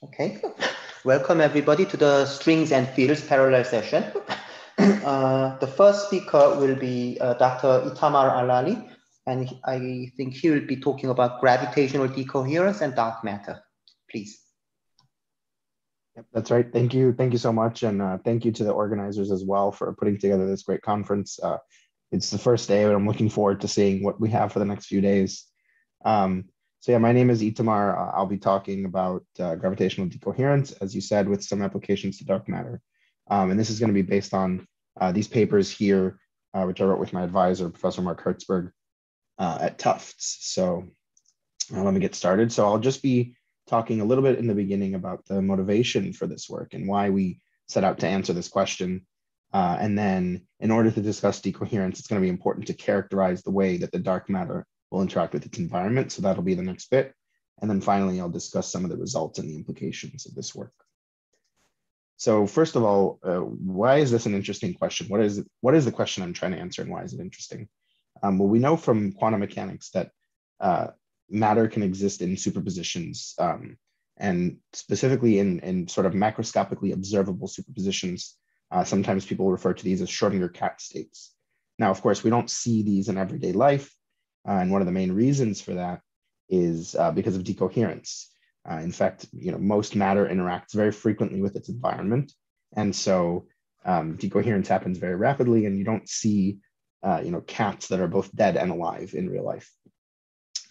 Okay, welcome everybody to the Strings and Fields parallel session. The first speaker will be Dr. Itamar Alali, and I think he will be talking about gravitational decoherence and dark matter. Please. Yep, that's right. Thank you. Thank you so much. And thank you to the organizers as well for putting together this great conference. It's the first day, and I'm looking forward to seeing what we have for the next few days. So yeah, my name is Itamar. I'll be talking about gravitational decoherence, as you said, with some applications to dark matter. And this is going to be based on these papers here, which I wrote with my advisor, Professor Mark Hertzberg at Tufts. So let me get started. So I'll just be talking a little bit in the beginning about the motivation for this work and why we set out to answer this question. And then in order to discuss decoherence, it's going to be important to characterize the way that the dark matter will interact with its environment. So that'll be the next bit. And then finally, I'll discuss some of the results and the implications of this work. So first of all, why is this an interesting question? What is the question I'm trying to answer, and why is it interesting? Well, we know from quantum mechanics that matter can exist in superpositions, and specifically in sort of macroscopically observable superpositions. Sometimes people refer to these as Schrodinger cat states. Now, of course, we don't see these in everyday life. And one of the main reasons for that is because of decoherence. In fact, most matter interacts very frequently with its environment. And so decoherence happens very rapidly, and you don't see cats that are both dead and alive in real life.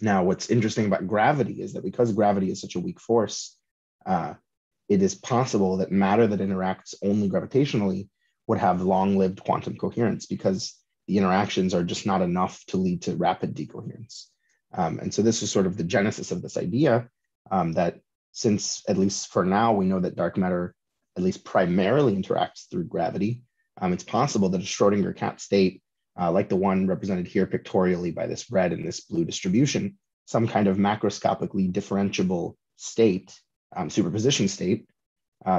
Now, what's interesting about gravity is that because gravity is such a weak force, it is possible that matter that interacts only gravitationally would have long-lived quantum coherence, because the interactions are just not enough to lead to rapid decoherence. And so this is sort of the genesis of this idea that since, at least for now, we know that dark matter at least primarily interacts through gravity, it's possible that a Schrodinger cat state, like the one represented here pictorially by this red and this blue distribution, some kind of macroscopically differentiable state, superposition state,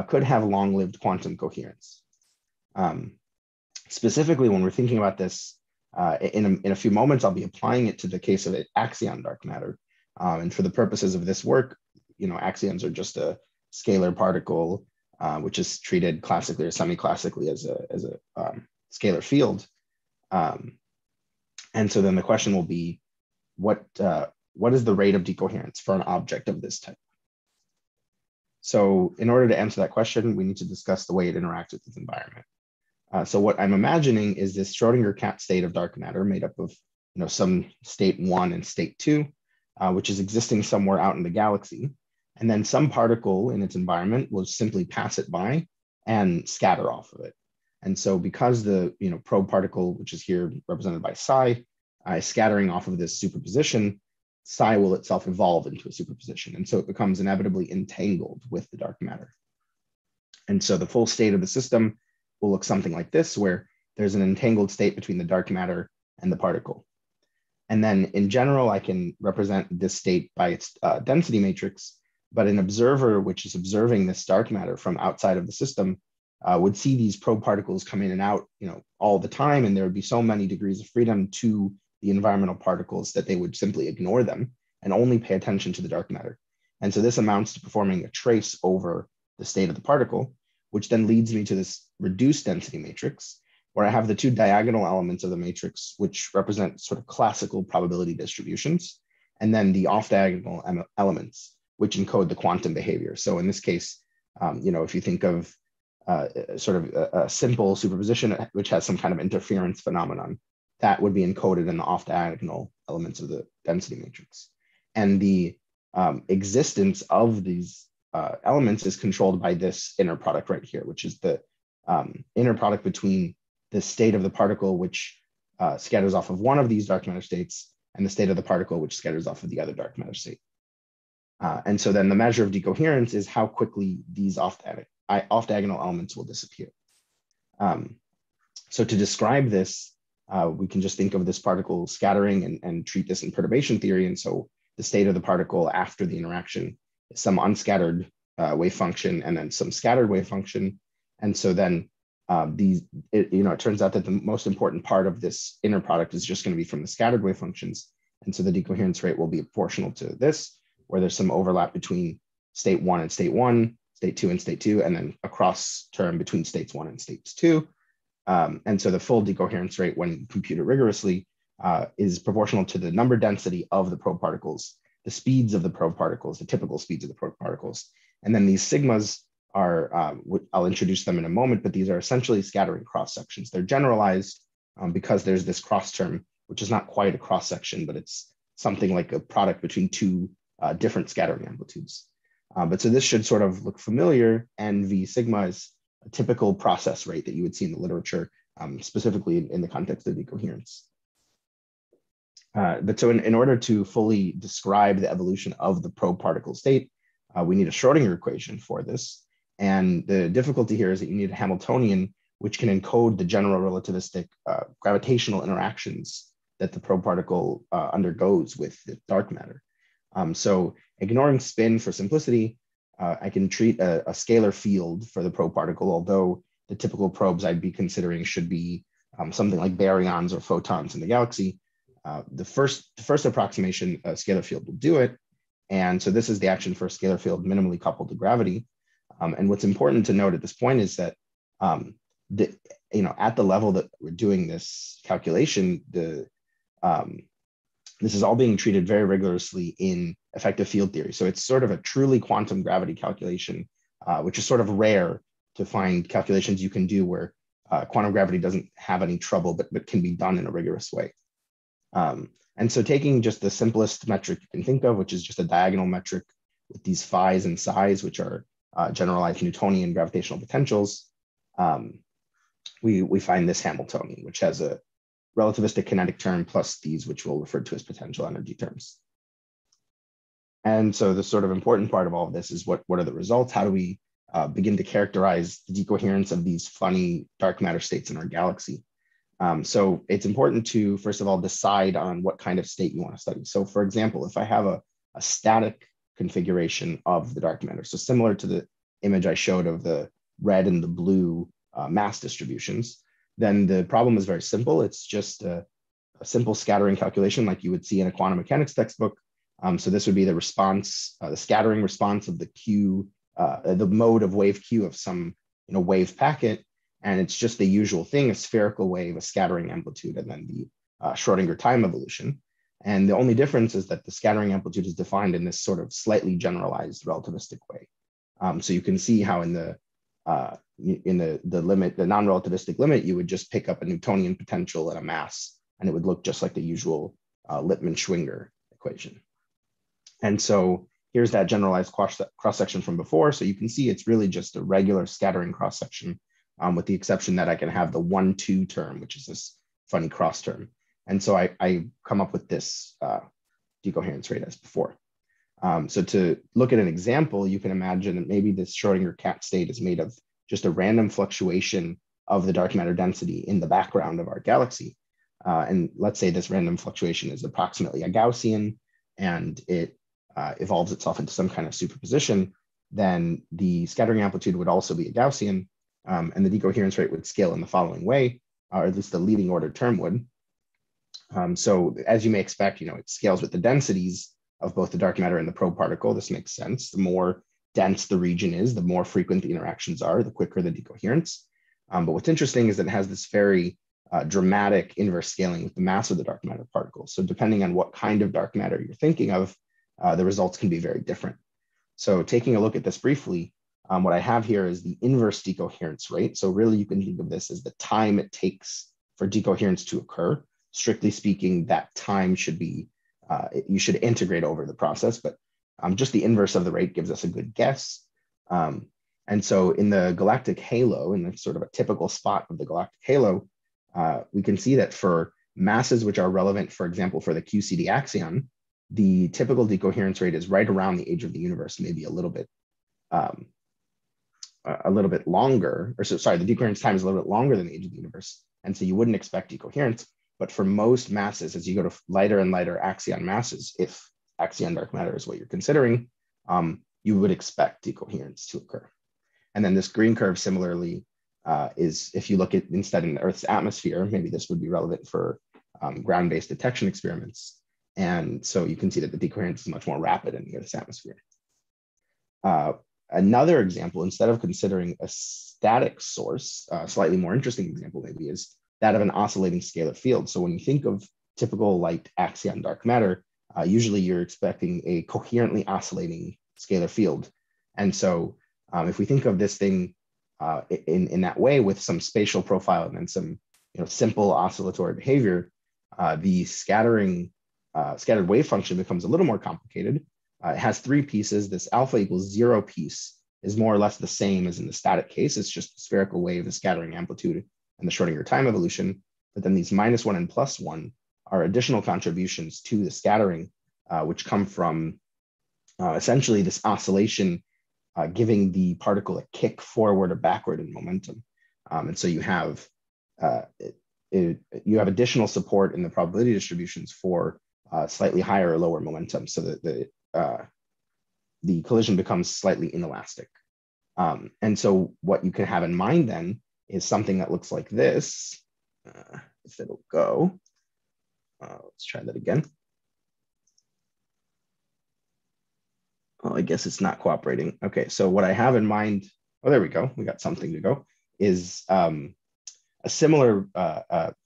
could have long-lived quantum coherence. Specifically, when we're thinking about this, in a few moments, I'll be applying it to the case of axion dark matter. And for the purposes of this work, axions are just a scalar particle, which is treated classically or semi-classically as a scalar field. And so then the question will be, what is the rate of decoherence for an object of this type? So in order to answer that question, we need to discuss the way it interacts with its environment. So what I'm imagining is this Schrodinger cat state of dark matter made up of some state 1 and state 2, which is existing somewhere out in the galaxy. And then some particle in its environment will simply pass it by and scatter off of it. And so because the probe particle, which is here represented by psi, is scattering off of this superposition, psi will itself evolve into a superposition. And so it becomes inevitably entangled with the dark matter. And so the full state of the system will look something like this, where there's an entangled state between the dark matter and the particle. And then in general, I can represent this state by its density matrix, but an observer which is observing this dark matter from outside of the system would see these probe particles come in and out all the time, and there would be so many degrees of freedom to the environmental particles that they would simply ignore them and only pay attention to the dark matter. And so this amounts to performing a trace over the state of the particle, which then leads me to this reduced density matrix, where I have the two diagonal elements of the matrix, which represent sort of classical probability distributions, and then the off-diagonal elements, which encode the quantum behavior. So in this case, if you think of sort of a simple superposition, which has some kind of interference phenomenon, that would be encoded in the off-diagonal elements of the density matrix. And the existence of these elements is controlled by this inner product right here, which is the inner product between the state of the particle, which scatters off of one of these dark matter states, and the state of the particle, which scatters off of the other dark matter state. And so then the measure of decoherence is how quickly these off-diagonal elements will disappear. So to describe this, we can just think of this particle scattering and treat this in perturbation theory. And so the state of the particle after the interaction is some unscattered wave function and then some scattered wave function. And so then it turns out that the most important part of this inner product is just going to be from the scattered wave functions. And so the decoherence rate will be proportional to this, where there's some overlap between state 1 and state 1, state 2 and state 2, and then a cross term between states 1 and states 2. And so the full decoherence rate when computed rigorously is proportional to the number density of the probe particles, the speeds of the probe particles, the typical speeds of the probe particles. And then these sigmas are, I'll introduce them in a moment, but these are essentially scattering cross sections. They're generalized because there's this cross term, which is not quite a cross section, but it's something like a product between two different scattering amplitudes. But so this should sort of look familiar, and V sigma is a typical process rate that you would see in the literature, specifically in the context of decoherence. But so in order to fully describe the evolution of the probe particle state, we need a Schrodinger equation for this. And the difficulty here is that you need a Hamiltonian, which can encode the general relativistic gravitational interactions that the probe particle undergoes with the dark matter. So ignoring spin for simplicity, I can treat a scalar field for the probe particle, although the typical probes I'd be considering should be something like baryons or photons in the galaxy. The first approximation, a scalar field will do it. And so this is the action for a scalar field minimally coupled to gravity. And what's important to note at this point is that at the level that we're doing this calculation, this is all being treated very rigorously in effective field theory. So it's sort of a truly quantum gravity calculation, which is sort of rare to find calculations you can do where quantum gravity doesn't have any trouble, but can be done in a rigorous way. And so taking just the simplest metric you can think of, which is just a diagonal metric with these phi's and psi's, which are generalized Newtonian gravitational potentials, we find this Hamiltonian, which has a relativistic kinetic term plus these, which we'll refer to as potential energy terms. And so the sort of important part of all of this is what are the results? How do we begin to characterize the decoherence of these funny dark matter states in our galaxy? So it's important to, first of all, decide on what kind of state you want to study. So for example, if I have a static configuration of the dark matter, so similar to the image I showed of the red and the blue mass distributions, then the problem is very simple. It's just a simple scattering calculation like you would see in a quantum mechanics textbook. So this would be the response, the scattering response of the Q, the mode of wave Q of some wave packet. And it's just the usual thing, a spherical wave, a scattering amplitude, and then the Schrodinger time evolution. And the only difference is that the scattering amplitude is defined in this sort of slightly generalized relativistic way. So you can see how in the limit, the non-relativistic limit, you would just pick up a Newtonian potential and a mass, and it would look just like the usual Lippmann-Schwinger equation. And so here's that generalized cross-section from before. So you can see it's really just a regular scattering cross-section, with the exception that I can have the 1-2 term, which is this funny cross term. And so I come up with this decoherence rate as before. So to look at an example, you can imagine that maybe this Schrodinger cat state is made of just a random fluctuation of the dark matter density in the background of our galaxy. And let's say this random fluctuation is approximately a Gaussian, and it evolves itself into some kind of superposition. Then the scattering amplitude would also be a Gaussian, and the decoherence rate would scale in the following way, or at least the leading order term would. So as you may expect, it scales with the densities of both the dark matter and the probe particle. This makes sense. The more dense the region is, the more frequent the interactions are, the quicker the decoherence. But what's interesting is that it has this very dramatic inverse scaling with the mass of the dark matter particle. So depending on what kind of dark matter you're thinking of, the results can be very different. So taking a look at this briefly, what I have here is the inverse decoherence rate. So really you can think of this as the time it takes for decoherence to occur. Strictly speaking, that time should be, you should integrate over the process, but just the inverse of the rate gives us a good guess. And so in the galactic halo, in the sort of a typical spot of the galactic halo, we can see that for masses which are relevant, for example, for the QCD axion, the typical decoherence rate is right around the age of the universe, maybe a little bit longer, or so, sorry, the decoherence time is a little bit longer than the age of the universe. And so you wouldn't expect decoherence. But for most masses, as you go to lighter and lighter axion masses, if axion dark matter is what you're considering, you would expect decoherence to occur. And then this green curve similarly is, if you look at instead in Earth's atmosphere, maybe this would be relevant for ground-based detection experiments. And so you can see that the decoherence is much more rapid in the Earth's atmosphere. Another example, instead of considering a static source, a slightly more interesting example maybe is that of an oscillating scalar field. So when you think of typical light axion dark matter, usually you're expecting a coherently oscillating scalar field. And so if we think of this thing in that way with some spatial profile and then some simple oscillatory behavior, the scattered wave function becomes a little more complicated. It has three pieces. This alpha equals 0 piece is more or less the same as in the static case. It's just a spherical wave, the scattering amplitude, and the Schrodinger time evolution. But then these -1 and +1 are additional contributions to the scattering, which come from essentially this oscillation giving the particle a kick forward or backward in momentum. And so you have additional support in the probability distributions for slightly higher or lower momentum, so that the collision becomes slightly inelastic. And so what you can have in mind then is something that looks like this. If it'll go, let's try that again. Oh, I guess it's not cooperating. Okay, so what I have in mind, oh, there we go. We got something to go, is a similar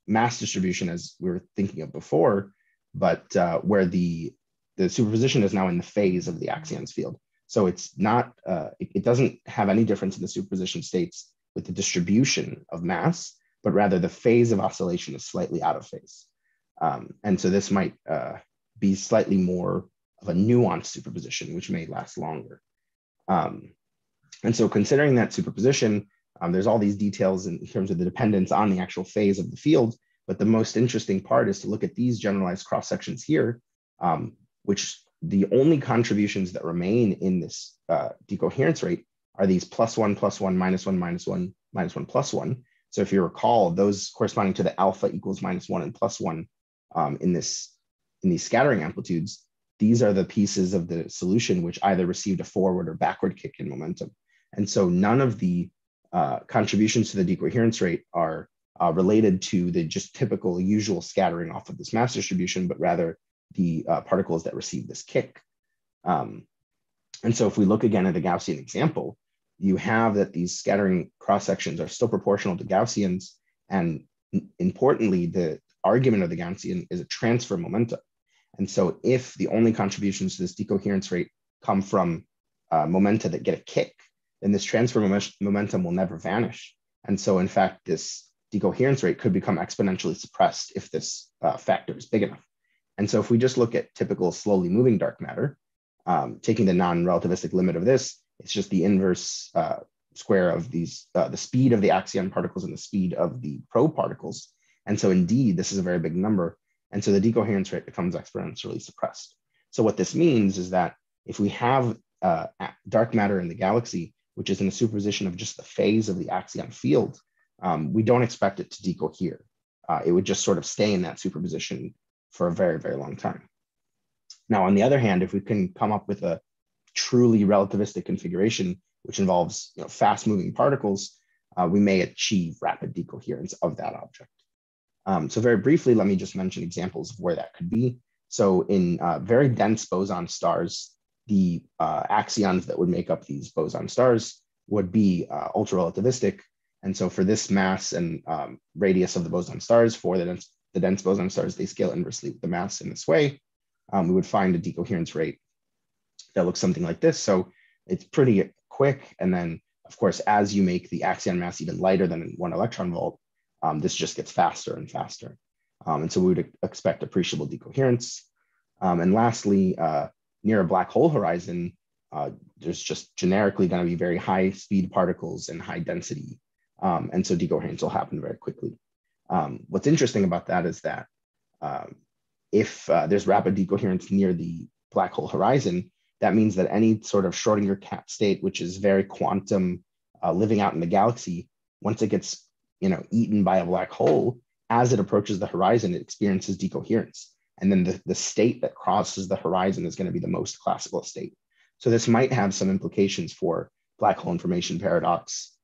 mass distribution as we were thinking of before, but where the superposition is now in the phase of the axions field. So it's not, it doesn't have any difference in the superposition states with the distribution of mass, but rather the phase of oscillation is slightly out of phase. And so this might be slightly more of a nuanced superposition, which may last longer. And so considering that superposition, there's all these details in terms of the dependence on the actual phase of the field, but the most interesting part is to look at these generalized cross sections here, which the only contributions that remain in this decoherence rate are these +1, +1, -1, -1, -1, +1. So if you recall, those corresponding to the alpha equals -1 and +1 in these scattering amplitudes, these are the pieces of the solution which either received a forward or backward kick in momentum. And so none of the contributions to the decoherence rate are related to the just typical usual scattering off of this mass distribution, but rather the particles that receive this kick. And so if we look again at the Gaussian example, you have that these scattering cross sections are still proportional to Gaussians. And importantly, the argument of the Gaussian is a transfer momentum. And so if the only contributions to this decoherence rate come from momenta that get a kick, then this transfer momentum will never vanish. And so in fact, this decoherence rate could become exponentially suppressed if this factor is big enough. And so if we just look at typical slowly moving dark matter, taking the non-relativistic limit of this, it's just the inverse square of these, the speed of the axion particles and the speed of the probe particles. And so indeed, this is a very big number. And so the decoherence rate becomes exponentially suppressed. So what this means is that if we have dark matter in the galaxy, which is in a superposition of just the phase of the axion field, we don't expect it to decohere. It would just sort of stay in that superposition for a very, very long time. Now, on the other hand, if we can come up with a truly relativistic configuration, which involves fast-moving particles, we may achieve rapid decoherence of that object. So very briefly, let me just mention examples of where that could be. So in very dense boson stars, the axions that would make up these boson stars would be ultra-relativistic. And so for this mass and radius of the boson stars, for the dense boson stars, they scale inversely with the mass in this way. We would find a decoherence rate that looks something like this. So it's pretty quick. And then, of course, as you make the axion mass even lighter than 1 electron volt, this just gets faster and faster. And so we would expect appreciable decoherence. And lastly, near a black hole horizon, there's just generically going to be very high speed particles and high density. And so decoherence will happen very quickly. What's interesting about that is that if there's rapid decoherence near the black hole horizon, that means that any sort of Schrodinger cat state, which is very quantum living out in the galaxy, once it gets eaten by a black hole, as it approaches the horizon, it experiences decoherence. And then the state that crosses the horizon is going to be the most classical state. So this might have some implications for black hole information paradox,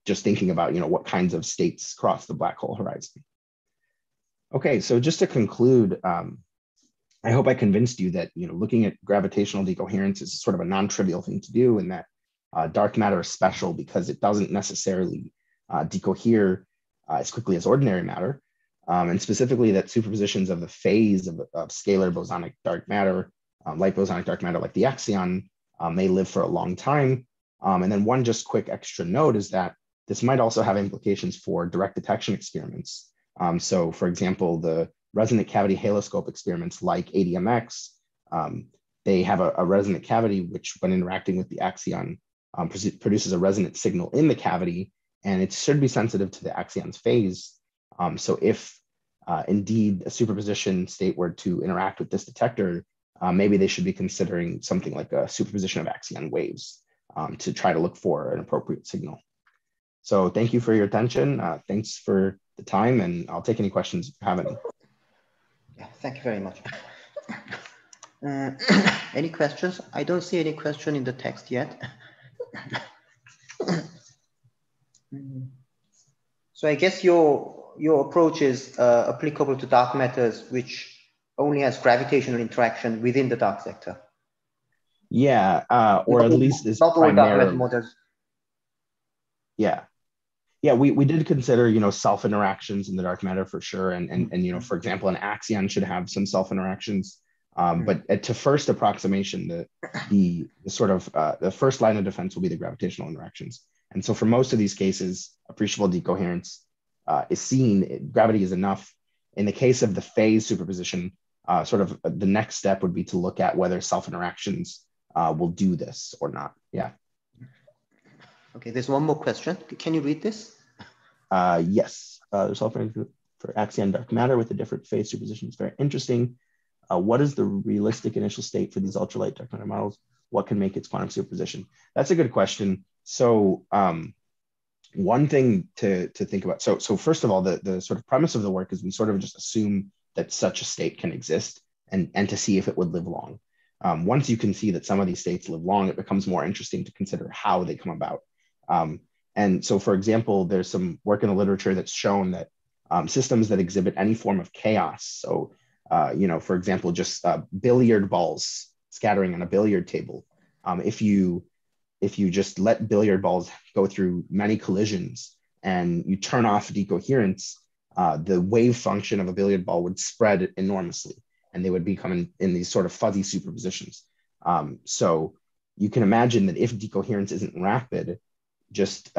just thinking about what kinds of states cross the black hole horizon. Okay, so just to conclude, I hope I convinced you that, looking at gravitational decoherence is sort of a non-trivial thing to do, and that dark matter is special because it doesn't necessarily decohere as quickly as ordinary matter. And specifically that superpositions of the phase of scalar bosonic dark matter, light bosonic dark matter like the axion, may live for a long time. And then one just quick extra note is that this might also have implications for direct detection experiments. So for example, the resonant cavity haloscope experiments like ADMX, they have a resonant cavity which, when interacting with the axion, produces a resonant signal in the cavity, and it should be sensitive to the axion's phase. So if indeed a superposition state were to interact with this detector, maybe they should be considering something like a superposition of axion waves to try to look for an appropriate signal. So thank you for your attention. Thanks for the time, and I'll take any questions if you have any. Yeah, thank you very much. Any questions? I don't see any question in the text yet. So I guess your approach is applicable to dark matters, which only has gravitational interaction within the dark sector. Yeah, or at least is not all dark matter primarily. models. Yeah. Yeah, we did consider, self interactions in the dark matter for sure, and for example, an axion should have some self interactions. But to first approximation, the sort of the first line of defense will be the gravitational interactions. And so for most of these cases, appreciable decoherence is seen. Gravity is enough. In the case of the phase superposition, sort of the next step would be to look at whether self interactions will do this or not. Yeah. Okay, there's one more question. Can you read this? Yes. There's self interactions for axion dark matter with a different phase superposition. It's very interesting. What is the realistic initial state for these ultralight dark matter models? What can make its quantum superposition? That's a good question. So one thing to think about. So first of all, the sort of premise of the work is we sort of just assume that such a state can exist and to see if it would live long. Once you can see that some of these states live long, it becomes more interesting to consider how they come about. And so, for example, there's some work in the literature that's shown that systems that exhibit any form of chaos, so for example, just billiard balls scattering on a billiard table. If you just let billiard balls go through many collisions and you turn off decoherence, the wave function of a billiard ball would spread enormously, and they would become in these sort of fuzzy superpositions. So you can imagine that if decoherence isn't rapid, just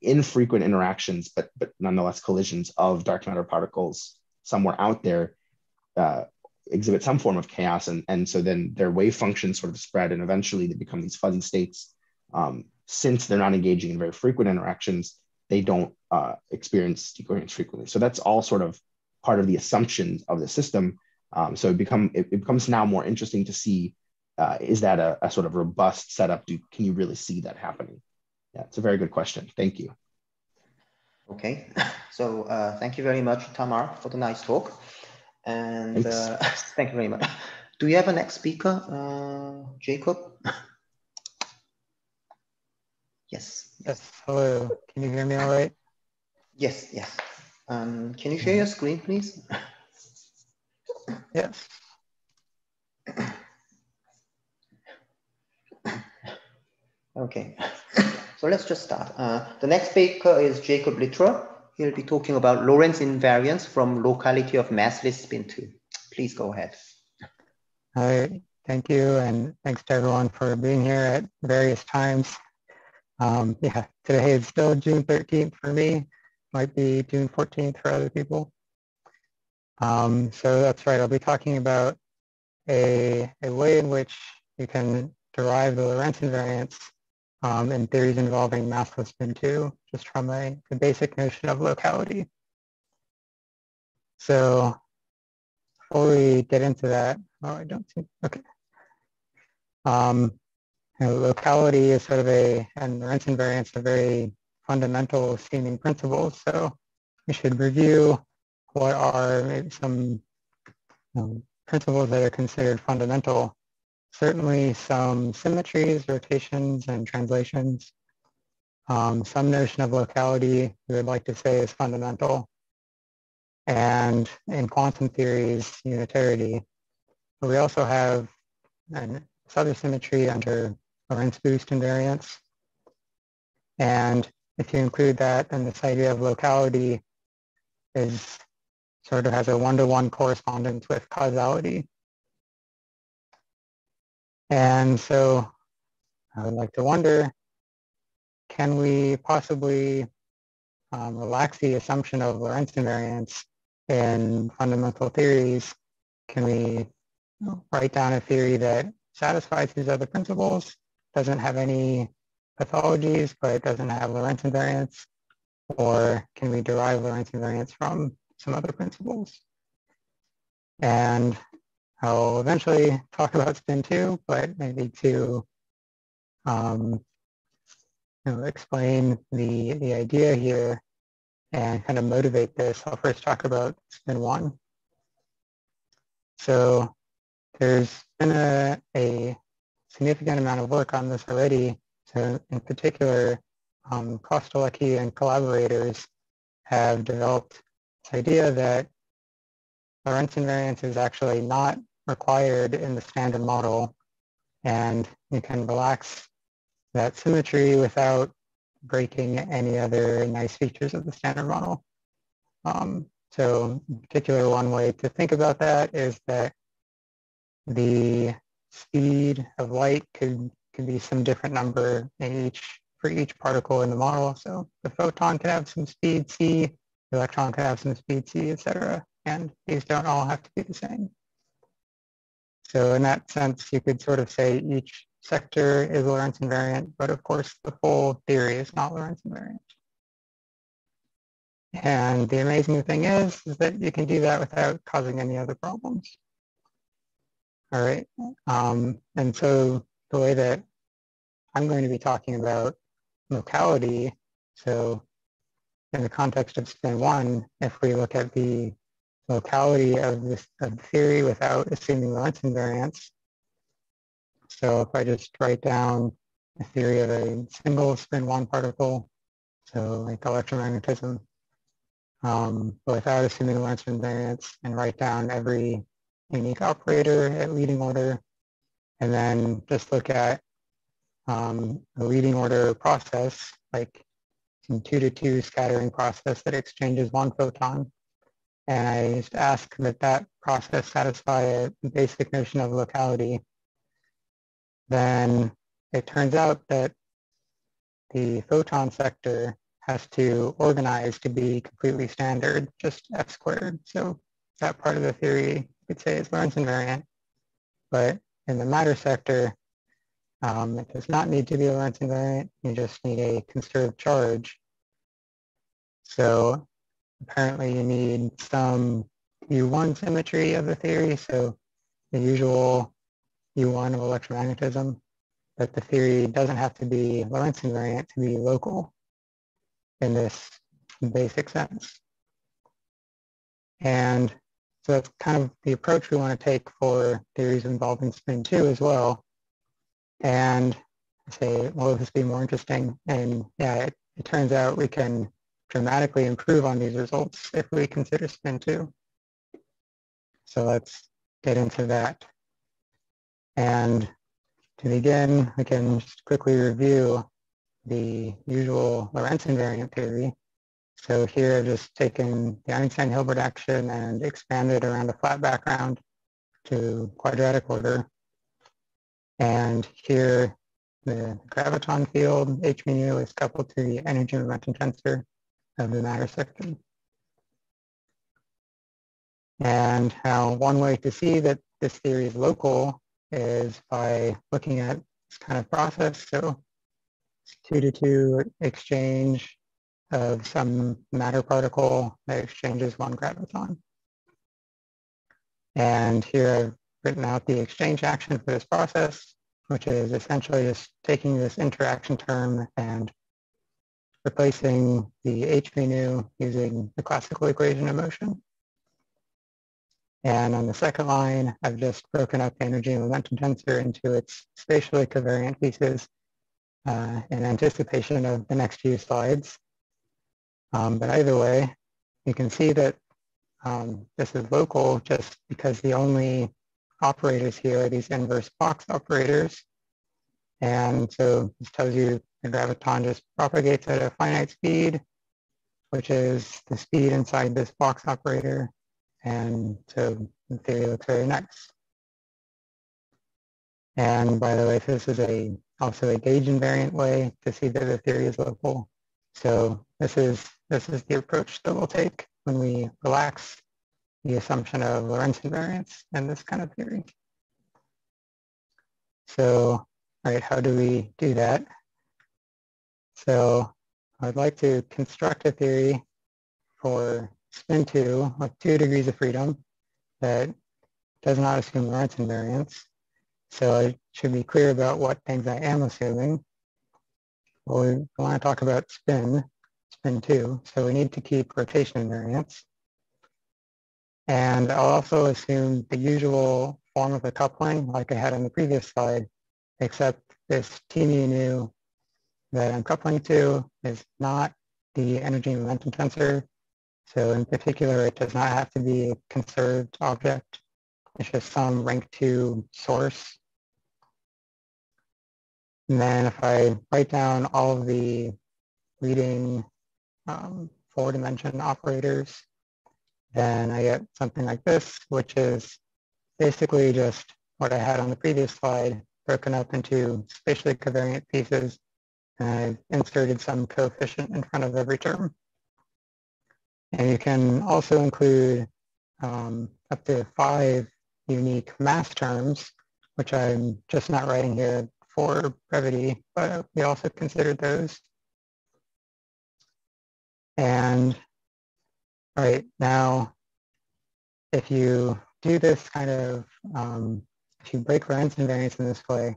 infrequent interactions, but nonetheless collisions of dark matter particles somewhere out there exhibit some form of chaos, and so then their wave functions sort of spread, and eventually they become these fuzzy states. Since they're not engaging in very frequent interactions, they don't experience decoherence frequently. So that's all sort of part of the assumptions of the system. So it becomes now more interesting to see, is that a sort of robust setup? Can you really see that happening? Yeah, it's a very good question. Thank you. Okay, so thank you very much, Tamar, for the nice talk. And thank you very much. Do you have a next speaker, Jacob? Yes. Yes. Hello. Can you hear me all right? Yes. Yes. Can you share your screen, please? Yes. Okay. So let's just start. The next speaker is Jacob Litterer. He'll be talking about Lorentz invariance from locality of massless spin 2. Please go ahead. Hi. Thank you, and thanks to everyone for being here at various times. Yeah, today is still June 13th for me. Might be June 14th for other people. So that's right. I'll be talking about a way in which you can derive the Lorentz invariance in theories involving massless spin 2, just from the basic notion of locality. So before we get into that, I don't see, okay. Locality is sort of and Lorentz invariance, a very fundamental seeming principle. So we should review what are maybe some principles that are considered fundamental. Certainly some symmetries, rotations, and translations. Some notion of locality we would like to say is fundamental. And in quantum theories, unitarity. but we also have an other symmetry under Lorentz boost invariance. And if you include that, then this idea of locality is sort of has a one-to-one correspondence with causality. And so I would like to wonder, can we possibly relax the assumption of Lorentz invariance in fundamental theories? Can we write down a theory that satisfies these other principles, doesn't have any pathologies, but it doesn't have Lorentz invariance? Or can we derive Lorentz invariance from some other principles? And I'll eventually talk about spin 2, but maybe to explain the idea here and kind of motivate this, I'll first talk about spin 1. So there's been a significant amount of work on this already. So in particular, Kostelecki and collaborators have developed this idea that Lorentz invariance is actually not required in the standard model, and you can relax that symmetry without breaking any other nice features of the standard model. So in particular, one way to think about that is that the speed of light could be some different number for each particle in the model. So the photon could have some speed c, the electron could have some speed c, etc. And these don't all have to be the same. So in that sense, you could sort of say each sector is Lorentz invariant, but of course the full theory is not Lorentz invariant. And the amazing thing is that you can do that without causing any other problems. All right. And so the way that I'm going to be talking about locality, so in the context of spin 1, if we look at the locality of the theory without assuming Lorentz invariance, so if I just write down a theory of a single spin 1 particle, so like electromagnetism, but without assuming Lorentz invariance, and write down every unique operator at leading order, and then just look at a leading order process, like some 2-to-2 scattering process that exchanges one photon. And I just ask that that process satisfy a basic notion of locality. Then it turns out that the photon sector has to organize to be completely standard, just f squared. So that part of the theory, you could say, is Lorentz invariant. But in the matter sector, it does not need to be Lorentz invariant. You just need a conserved charge. So apparently you need some U1 symmetry of the theory. So the usual U1 of electromagnetism, but the theory doesn't have to be Lorentz invariant to be local in this basic sense. And so that's kind of the approach we want to take for theories involving spin 2 as well. And say, will this be more interesting? And yeah, it turns out we can dramatically improve on these results if we consider spin 2. So let's get into that. And to begin, we can just quickly review the usual Lorentz invariant theory. So here I've just taken the Einstein-Hilbert action and expanded around a flat background to quadratic order. And here the graviton field, h mu, is coupled to the energy momentum tensor of the matter sector. And now one way to see that this theory is local is by looking at this kind of process. So 2-to-2 exchange of some matter particle that exchanges one graviton. And here I've written out the exchange action for this process, which is essentially just taking this interaction term and replacing the h mu using the classical equation of motion. And on the second line, I've just broken up the energy and momentum tensor into its spatially covariant pieces in anticipation of the next few slides. But either way, you can see that this is local just because the only operators here are these inverse box operators. And so this tells you the graviton just propagates at a finite speed, which is the speed inside this box operator. And so the theory looks very nice. And by the way, this is also a gauge invariant way to see that the theory is local. So this is the approach that we'll take when we relax the assumption of Lorentz invariance in this kind of theory. So, all right, how do we do that? So I'd like to construct a theory for spin 2 with 2 degrees of freedom that does not assume Lorentz invariance. So I should be clear about what things I am assuming. Well, we want to talk about spin 2. So we need to keep rotation invariance. And I'll also assume the usual form of the coupling like I had on the previous slide, except this T mu nu that I'm coupling to is not the energy momentum tensor. So in particular, it does not have to be a conserved object. It's just some rank 2 source. And then if I write down all of the leading 4-dimension operators, then I get something like this, which is basically just what I had on the previous slide, broken up into spatially covariant pieces, and I've inserted some coefficient in front of every term. And you can also include up to 5 unique mass terms, which I'm just not writing here for brevity, but we also considered those. And right now, if you do this kind of, if you break Lorentz invariance in this way,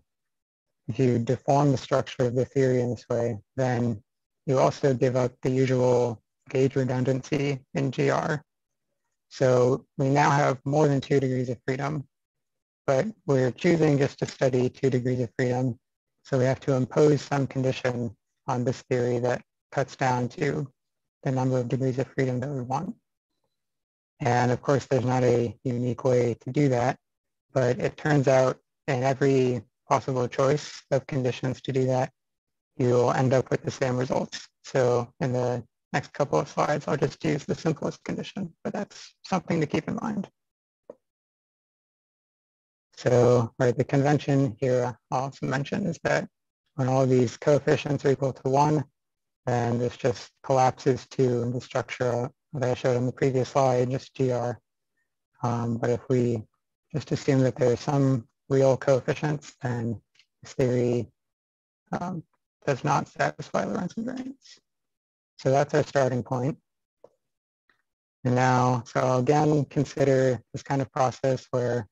if you deform the structure of the theory in this way, then you also give up the usual gauge redundancy in GR. So we now have more than 2 degrees of freedom, but we're choosing just to study 2 degrees of freedom. So we have to impose some condition on this theory that cuts down to the number of degrees of freedom that we want. And of course, there's not a unique way to do that, but it turns out in every possible choice of conditions to do that, you'll end up with the same results. So in the next couple of slides, I'll just use the simplest condition, but that's something to keep in mind. So right, the convention here I'll also mention is that when all of these coefficients are equal to 1, then this just collapses to the structure that I showed on the previous slide, just GR. But if we just assume that there's some real coefficients, then this theory does not satisfy Lorentz invariance. So that's our starting point. And now, so again, consider this kind of process where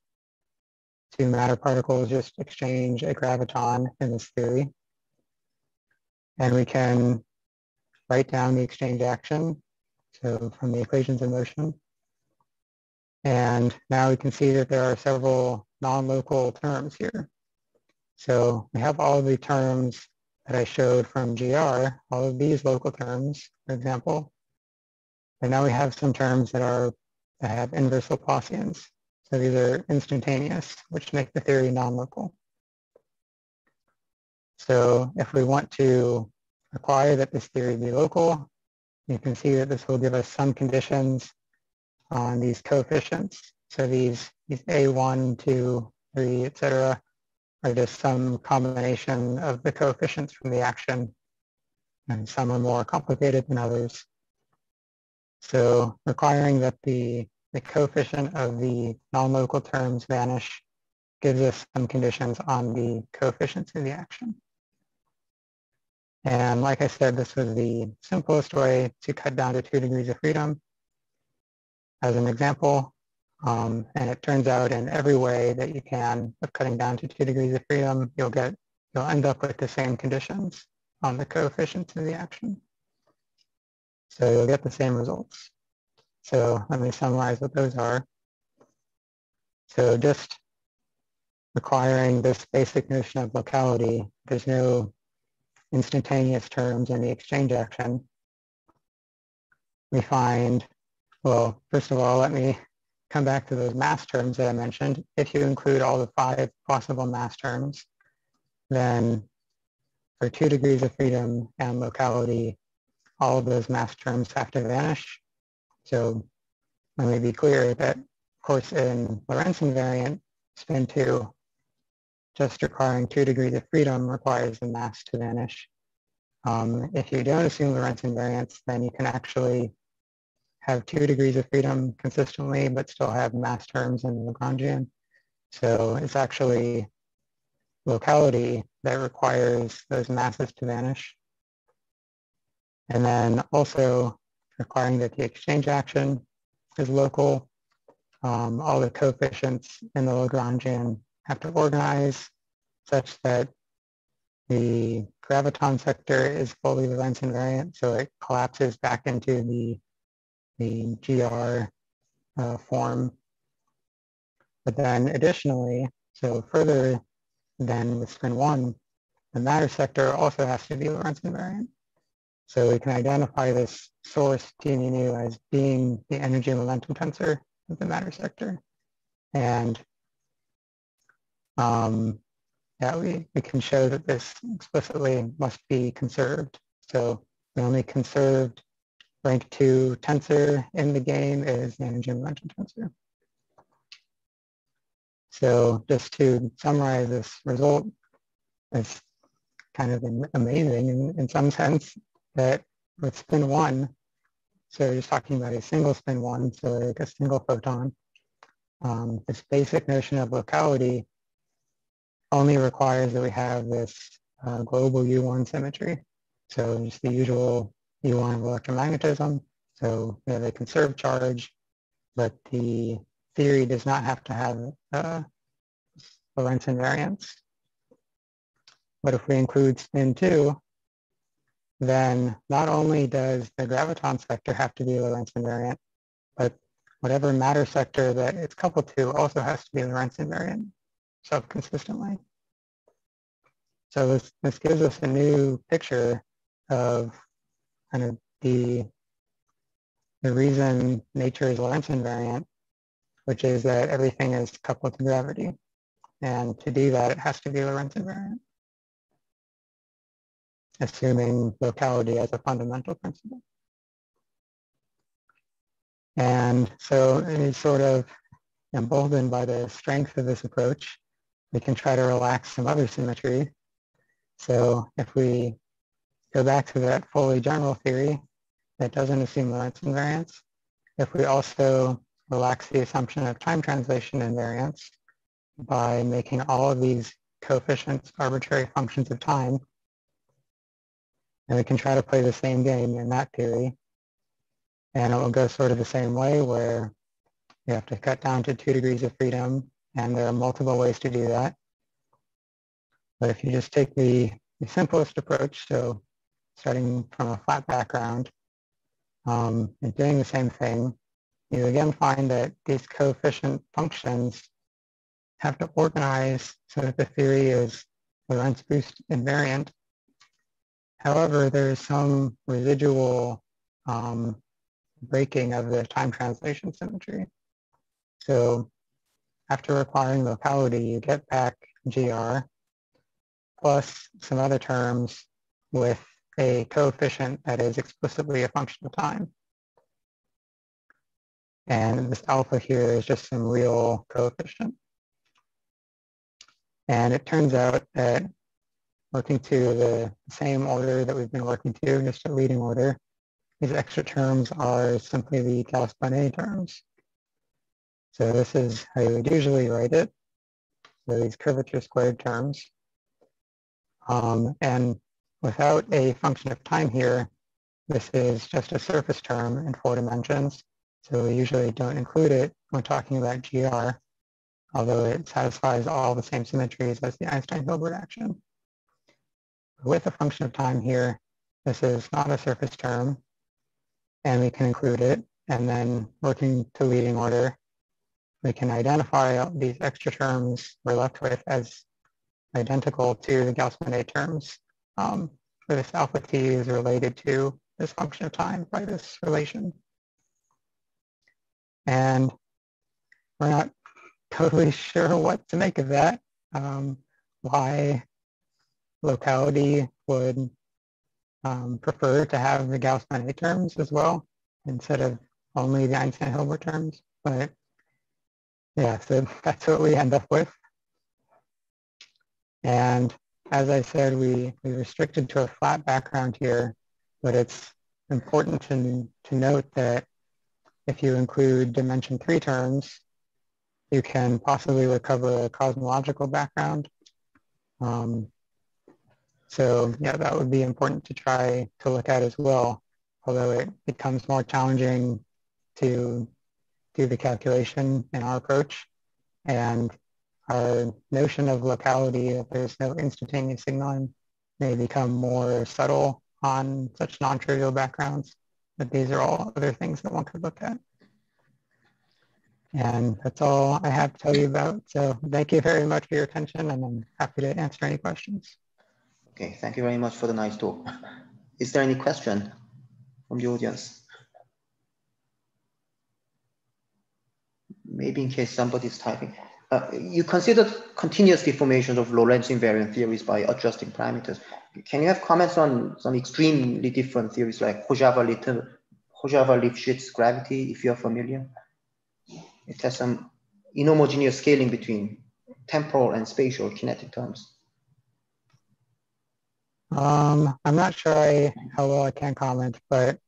2 matter particles just exchange a graviton in this theory. And we can write down the exchange action, so from the equations of motion. And now we can see that there are several non-local terms here. So we have all of the terms that I showed from GR, all of these local terms, for example. And now we have some terms that have inverse Laplacians. So these are instantaneous, which make the theory non-local. So if we want to require that this theory be local, you can see that this will give us some conditions on these coefficients. So these A1, 2, 3, etc. are just some combination of the coefficients from the action, and some are more complicated than others. So requiring that the coefficient of the non-local terms vanish gives us some conditions on the coefficients of the action. And like I said, this was the simplest way to cut down to 2 degrees of freedom as an example. And it turns out in every way that you can of cutting down to 2 degrees of freedom, you'll end up with the same conditions on the coefficients of the action. So you'll get the same results. So let me summarize what those are. So just requiring this basic notion of locality, there's no instantaneous terms in the exchange action. We find, well, first of all, let me come back to those mass terms that I mentioned. If you include all the 5 possible mass terms, then for 2 degrees of freedom and locality, all of those mass terms have to vanish. So let me be clear that, of course, in Lorentz invariant, spin 2, just requiring 2 degrees of freedom requires the mass to vanish. If you don't assume Lorentz invariance, then you can actually have 2 degrees of freedom consistently, but still have mass terms in the Lagrangian. So it's actually locality that requires those masses to vanish. And then also requiring that the exchange action is local. All the coefficients in the Lagrangian have to organize such that the graviton sector is fully Lorentz invariant, so it collapses back into the GR form. But then additionally, so further than with spin 1, the matter sector also has to be Lorentz invariant. So we can identify this source T mu as being the energy momentum tensor of the matter sector. And yeah, we can show that this explicitly must be conserved. So the only conserved rank 2 tensor in the game is the energy momentum tensor. So just to summarize this result, it's kind of amazing in some sense that with spin 1, so we're just talking about a single spin 1, so like a single photon, this basic notion of locality only requires that we have this global U1 symmetry. So just the usual U1 of electromagnetism. So we have a conserved charge, but the theory does not have to have Lorentz invariance. But if we include spin 2, then not only does the graviton sector have to be Lorentz invariant, but whatever matter sector that it's coupled to also has to be Lorentz invariant self-consistently. So this gives us a new picture of kind of the reason nature is Lorentz invariant, which is that everything is coupled to gravity. And to do that, it has to be Lorentz invariant, assuming locality as a fundamental principle. And so it is sort of emboldened by the strength of this approach. We can try to relax some other symmetry. So if we go back to that fully general theory that doesn't assume Lorentz invariance, if we also relax the assumption of time translation invariance by making all of these coefficients arbitrary functions of time, and we can try to play the same game in that theory. And it will go sort of the same way where you have to cut down to 2 degrees of freedom, and there are multiple ways to do that. But if you just take the simplest approach, so starting from a flat background and doing the same thing, you again find that these coefficient functions have to organize so that the theory is Lorentz boost invariant. However, there is some residual breaking of the time translation symmetry. So after requiring locality, you get back GR plus some other terms with a coefficient that is explicitly a function of time. And this alpha here is just some real coefficient. And it turns out that working to the same order that we've been working to, just a leading order, these extra terms are simply the Gauss-Bonnet terms. So this is how you would usually write it. So these curvature squared terms. And without a function of time here, this is just a surface term in 4 dimensions. So we usually don't include it when talking about GR, although it satisfies all the same symmetries as the Einstein-Hilbert action. With a function of time here, this is not a surface term, and we can include it. And then working to leading order, we can identify these extra terms we're left with as identical to the Gauss-Bonnet terms, where this alpha t is related to this function of time by this relation. And we're not totally sure what to make of that. Why locality would prefer to have the Gauss-Bonnet terms as well instead of only the Einstein-Hilbert terms. But yeah, so that's what we end up with. And as I said, we restricted to a flat background here, but it's important to note that if you include dimension 3 terms, you can possibly recover a cosmological background. So yeah, that would be important to try to look at as well, although it becomes more challenging to do the calculation in our approach. And our notion of locality, if there's no instantaneous signaling, may become more subtle on such non-trivial backgrounds. But these are all other things that one could look at. And that's all I have to tell you about. So thank you very much for your attention, and I'm happy to answer any questions. Okay, thank you very much for the nice talk. Is there any question from the audience? Maybe in case somebody's typing. You considered continuous deformations of Lorentz invariant theories by adjusting parameters. Can you have comments on some extremely different theories like Hojava-Lifshitz gravity, if you're familiar? It has some inhomogeneous scaling between temporal and spatial kinetic terms. I'm not sure how well I can comment, but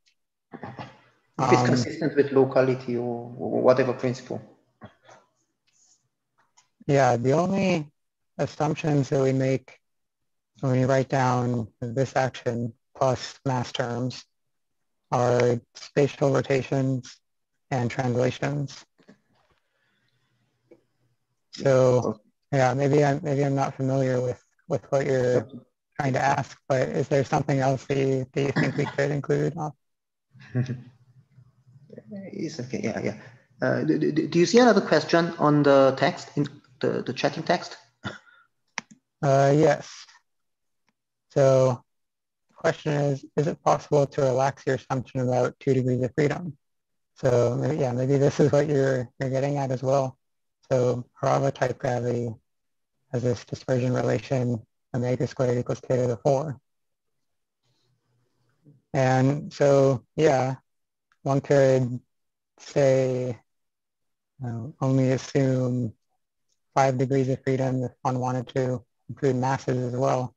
if it's consistent with locality or whatever principle. Yeah, the only assumptions that we make when we write down this action plus mass terms are spatial rotations and translations. So yeah, maybe I'm not familiar with what you're trying to ask, but is there something else that you think we could include? It's okay. Yeah. Do you see another question on the text in the chatting text? Yes. So the question is it possible to relax your assumption about 2 degrees of freedom? So maybe this is what you're getting at as well. So Harava type gravity has this dispersion relation omega squared equals k to the 4. And so, yeah, one could say only assume 5 degrees of freedom if one wanted to include masses as well.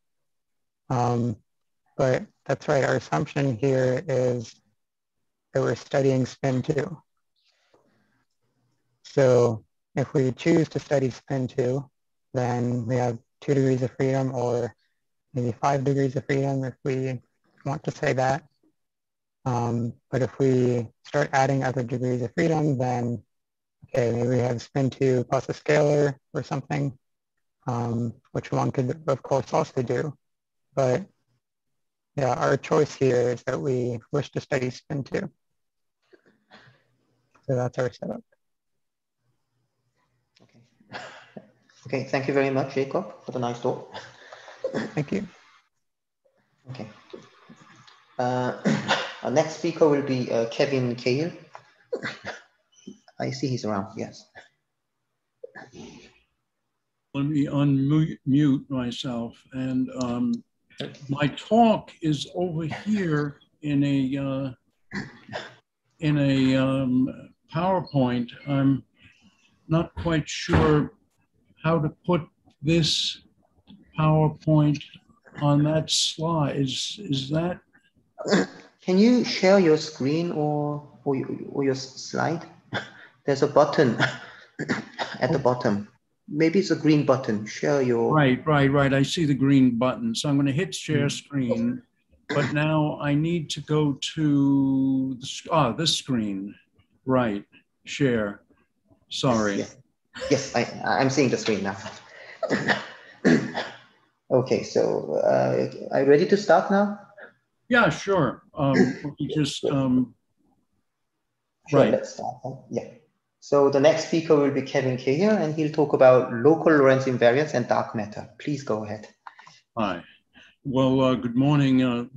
But that's right, our assumption here is that we're studying spin 2. So if we choose to study spin 2, then we have 2 degrees of freedom, or maybe 5 degrees of freedom if we want to say that. But if we start adding other degrees of freedom, then okay, maybe we have spin 2 plus a scalar or something, which one could of course also do. But yeah, our choice here is that we wish to study spin 2. So that's our setup. Okay, thank you very much, Jacob, for the nice talk. Thank you. Okay. Our next speaker will be Kevin Cahill. I see he's around, yes. Let me unmute myself. And my talk is over here in a PowerPoint. I'm not quite sure how to put this PowerPoint on that slide. Is that? Can you share your screen or your slide? There's a button at the bottom. Maybe it's a green button. Share your. Right. I see the green button. So I'm going to hit share screen. But now I need to go to this screen. Right. Share. Sorry. Yes, I'm seeing the screen now. Okay, so are you ready to start now? Yeah, sure. We just sure, right. Let's start. Yeah. So the next speaker will be Kevin Cahill, and he'll talk about local Lorentz invariance and dark matter. Please go ahead. Hi. Well, good morning,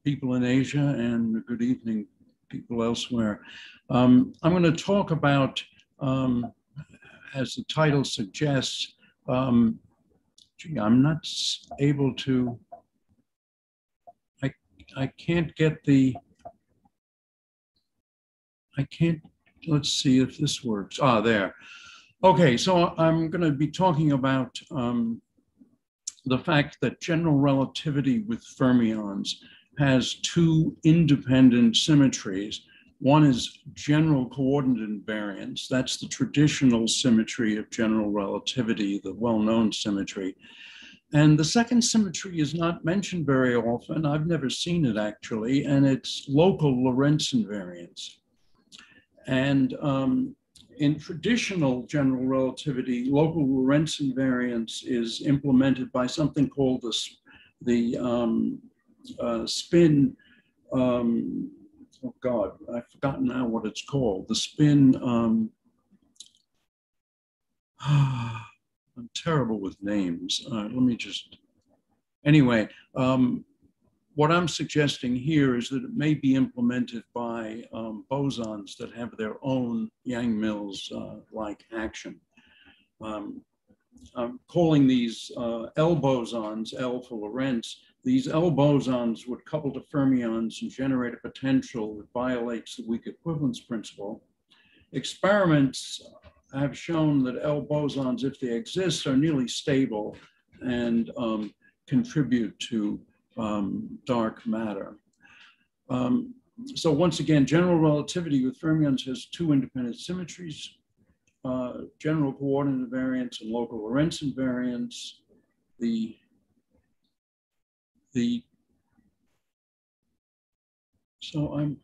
people in Asia, and good evening, people elsewhere. I'm going to talk about as the title suggests, gee, I'm not able to, I can't get the, let's see if this works. Ah, there. Okay, so I'm going to be talking about the fact that general relativity with fermions has two independent symmetries. One is general coordinate invariance. That's the traditional symmetry of general relativity, the well-known symmetry. And the second symmetry is not mentioned very often. I've never seen it actually, and it's local Lorentz invariance. And in traditional general relativity, local Lorentz invariance is implemented by something called the spin, oh God, I've forgotten now what it's called. The spin, I'm terrible with names. Let me just, anyway, what I'm suggesting here is that it may be implemented by bosons that have their own Yang-Mills-like action. I'm calling these L bosons, L for Lorentz. These L bosons would couple to fermions and generate a potential that violates the weak equivalence principle. Experiments have shown that L bosons, if they exist, are nearly stable and contribute to dark matter. So once again, general relativity with fermions has two independent symmetries, general coordinate invariance and local Lorentz invariance. So I'm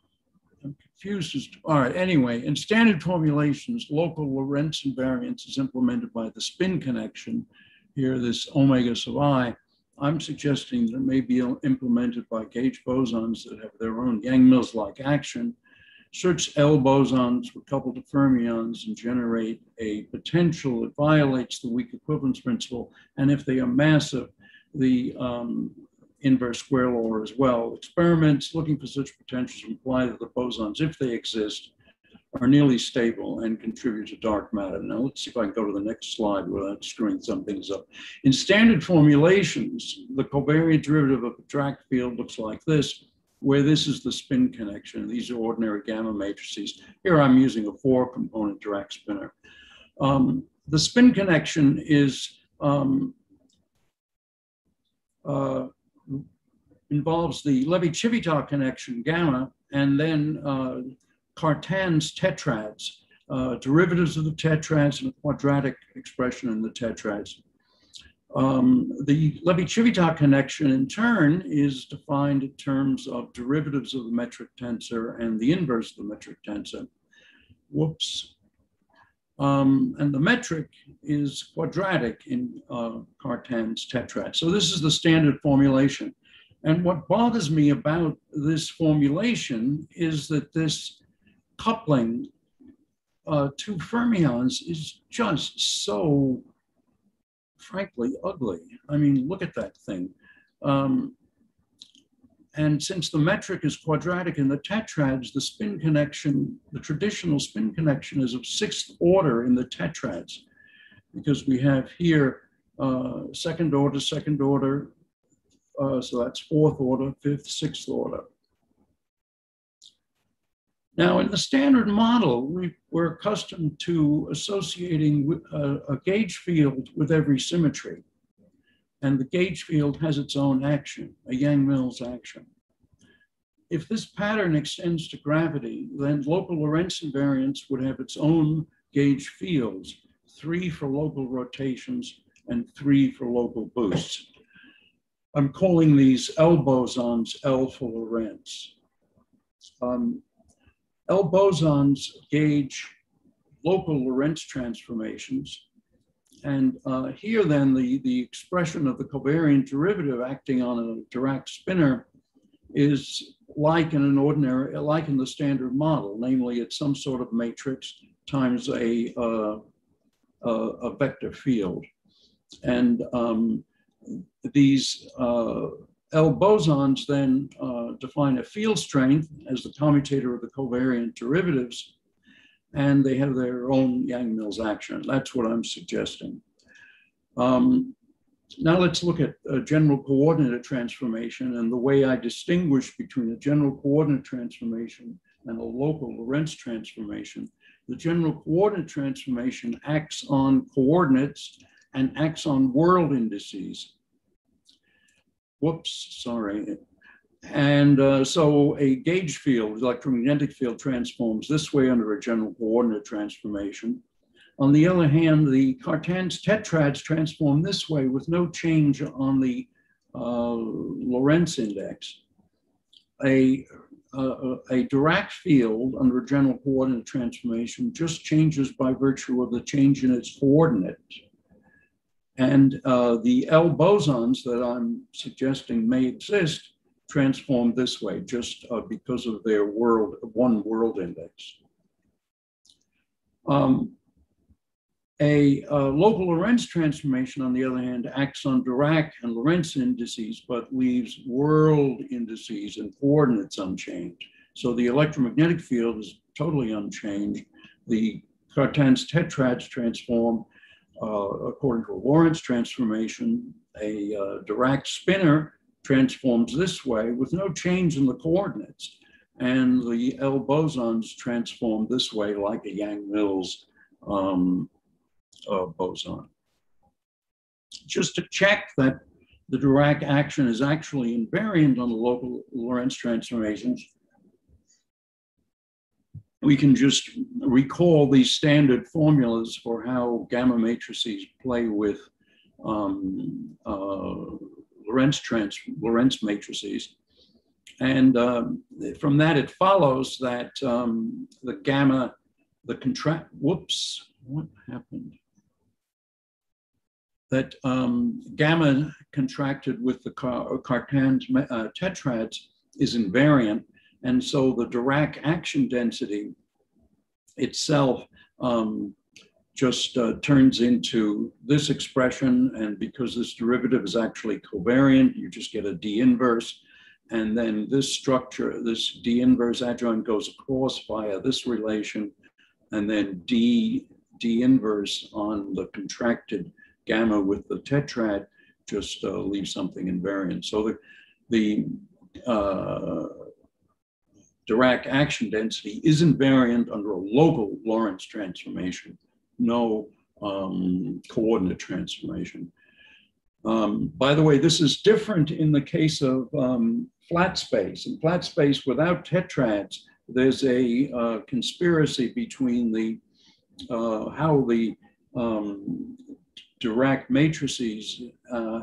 confused as to, all right, anyway, in standard formulations, local Lorentz invariance is implemented by the spin connection, here this omega sub I. I'm suggesting that it may be implemented by gauge bosons that have their own Yang-Mills-like action. Such L bosons would couple to fermions and generate a potential that violates the weak equivalence principle. And if they are massive, the inverse square law as well. Experiments looking for such potentials imply that the bosons, if they exist, are nearly stable and contribute to dark matter. Now let's see if I can go to the next slide without screwing some things up. In standard formulations, the covariant derivative of a Dirac field looks like this, where this is the spin connection. These are ordinary gamma matrices. Here I'm using a 4-component Dirac spinner. The spin connection is involves the Levi-Civita connection gamma, and then Cartan's tetrads, derivatives of the tetrads and a quadratic expression in the tetrads. The Levi-Civita connection in turn is defined in terms of derivatives of the metric tensor and the inverse of the metric tensor. Whoops. And the metric is quadratic in Cartan's tetrad. So this is the standard formulation. And what bothers me about this formulation is that this coupling to fermions is just so, frankly, ugly. I mean, look at that thing. And since the metric is quadratic in the tetrads, the spin connection, the traditional spin connection is of 6th order in the tetrads, because we have here second order, so that's 4th order, 5th, 6th order. Now, in the standard model, we're accustomed to associating a gauge field with every symmetry. And the gauge field has its own action, a Yang-Mills action. If this pattern extends to gravity, then local Lorentz invariance would have its own gauge fields, 3 for local rotations and 3 for local boosts. I'm calling these L bosons L for Lorentz. L bosons gauge local Lorentz transformations. And here then the expression of the covariant derivative acting on a Dirac spinner is like in an ordinary, like in the standard model, namely it's some sort of matrix times a vector field. And these L bosons then define a field strength as the commutator of the covariant derivatives. and they have their own Yang-Mills action. That's what I'm suggesting. Now let's look at a general coordinate transformation and the way I distinguish between a general coordinate transformation and a local Lorentz transformation. The general coordinate transformation acts on coordinates and acts on world indices. Whoops, sorry. And so a gauge field, electromagnetic field, transforms this way under a general coordinate transformation. On the other hand, the Cartan's tetrads transform this way with no change on the Lorentz index. A Dirac field under a general coordinate transformation just changes by virtue of the change in its coordinate. And the L bosons that I'm suggesting may exist transform this way just because of their one world index. A local Lorentz transformation, on the other hand, acts on Dirac and Lorentz indices, but leaves world indices and coordinates unchanged. So the electromagnetic field is totally unchanged. The Cartan's tetrads transform according to a Lorentz transformation. A Dirac spinner transforms this way with no change in the coordinates. And the L bosons transform this way like a Yang-Mills boson. Just to check that the Dirac action is actually invariant on the local Lorentz transformations, we can just recall these standard formulas for how gamma matrices play with Lorentz matrices. And from that, it follows that whoops, what happened? That gamma contracted with the Cartan's tetrads is invariant. And so the Dirac action density itself just turns into this expression. And because this derivative is actually covariant, you just get a D inverse. And then this structure, this D inverse adjoint goes across via this relation. And then D inverse on the contracted gamma with the tetrad just leaves something invariant. So the Dirac action density is invariant under a local Lorentz transformation, no coordinate transformation. By the way, this is different in the case of flat space. In flat space without tetrads, there's a conspiracy between the how the Dirac matrices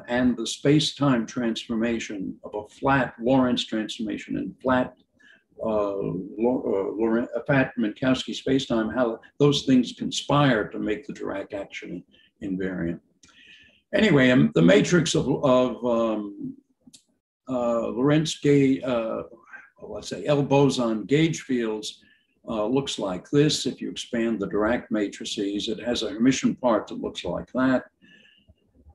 and the space-time transformation of a flat Lorentz transformation and flat fat Minkowski space-time, how those things conspire to make the Dirac action invariant. Anyway, the matrix of Lorentz gauge, let's say L boson gauge fields looks like this. If you expand the Dirac matrices, it has a Hermitian part that looks like that.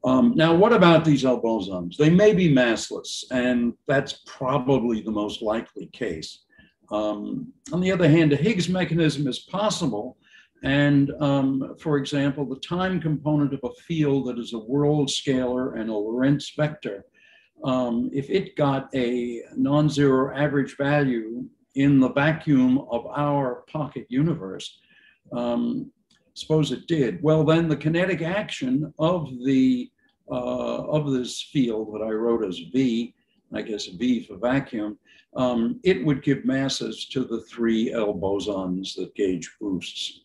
Now, what about these L bosons? They may be massless, and that's probably the most likely case. On the other hand, a Higgs mechanism is possible. And for example, the time component of a field that is a world scalar and a Lorentz vector, if it got a non-zero average value in the vacuum of our pocket universe, suppose it did, well, then the kinetic action of this field that I wrote as V, I guess V for vacuum, it would give masses to the 3 L bosons that gauge boosts.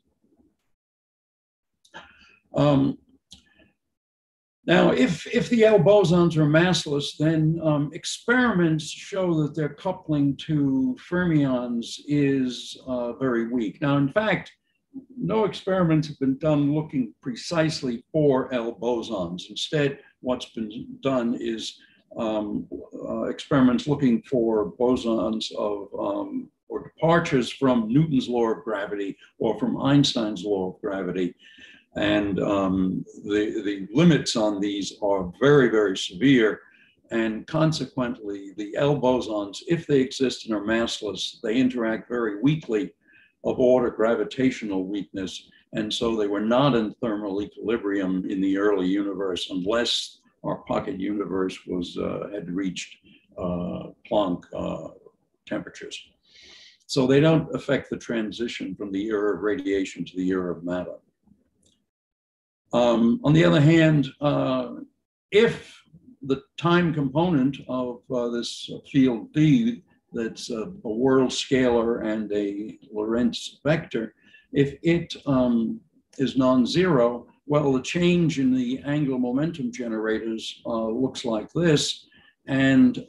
Now, if the L bosons are massless, then experiments show that their coupling to fermions is very weak. Now, in fact, no experiments have been done looking precisely for L bosons. Instead, what's been done is experiments looking for bosons of or departures from Newton's law of gravity or from Einstein's law of gravity. And the limits on these are very, very severe. And consequently, the L bosons, if they exist and are massless, they interact very weakly of order gravitational weakness. And so they were not in thermal equilibrium in the early universe unless our pocket universe was had reached Planck temperatures. So they don't affect the transition from the era of radiation to the era of matter. On the other hand, if the time component of this field D, that's a world scalar and a Lorentz vector, if it is non-zero, well, the change in the angular momentum generators looks like this, and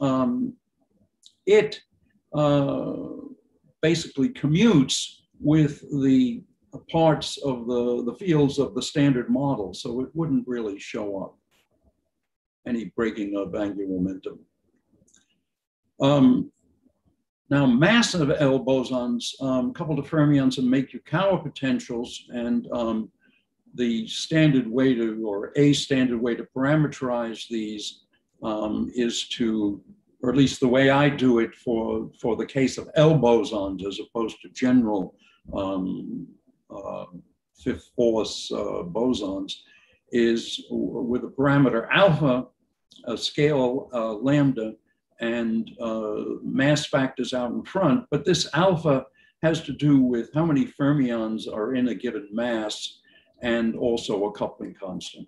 it basically commutes with the parts of the fields of the standard model, so it wouldn't really show up any breaking of angular momentum. Now, massive L bosons coupled to fermions and make Yukawa potentials, and the standard way to, or a standard way to parameterize these is to, or at least the way I do it for the case of L bosons as opposed to general fifth force bosons, is with a parameter alpha, a scale lambda, and mass factors out in front. But this alpha has to do with how many fermions are in a given mass and also a coupling constant.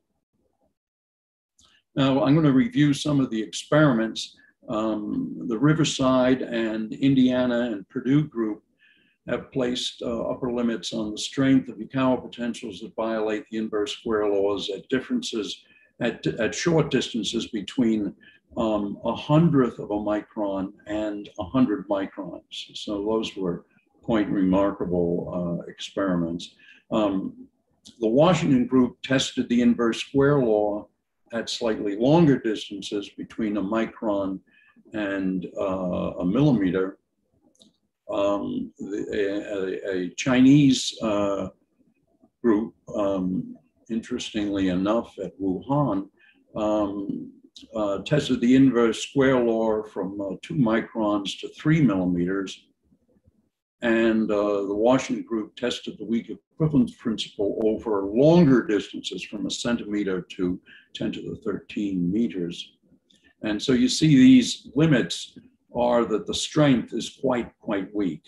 Now, I'm going to review some of the experiments. The Riverside and Indiana and Purdue group have placed upper limits on the strength of Yukawa potentials that violate the inverse square laws at differences, at short distances between 1/100th of a micron and 100 microns. So those were quite remarkable experiments. The Washington group tested the inverse square law at slightly longer distances between a micron and a millimeter. A Chinese group, interestingly enough, at Wuhan, tested the inverse square law from 2 microns to 3 millimeters. And the Washington group tested the weak equivalence principle over longer distances from 1 centimeter to 10 to the 13 meters. And so you see these limits are that the strength is quite weak.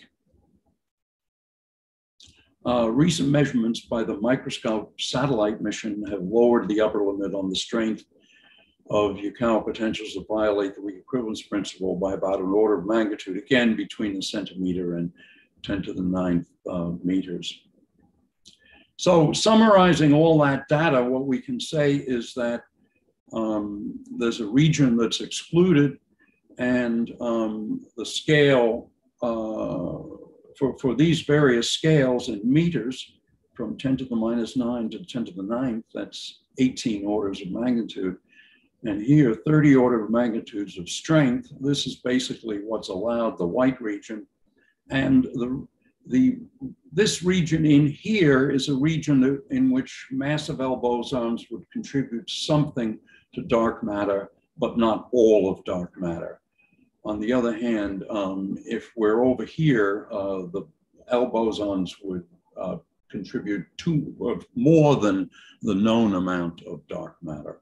Recent measurements by the microscope satellite mission have lowered the upper limit on the strength of Yukawa potentials that violate the weak equivalence principle by about an order of magnitude, again, between 1 centimeter and 10 to the 9th meters. So summarizing all that data, what we can say is that there's a region that's excluded, and the scale for these various scales in meters, from 10 to the -9 to 10 to the 9th, that's 18 orders of magnitude. And here, 30 order of magnitudes of strength. This is basically what's allowed, the white region. And this region in here is a region in which massive L bosons would contribute something to dark matter, but not all of dark matter. On the other hand, if we're over here, the L bosons would contribute to more than the known amount of dark matter.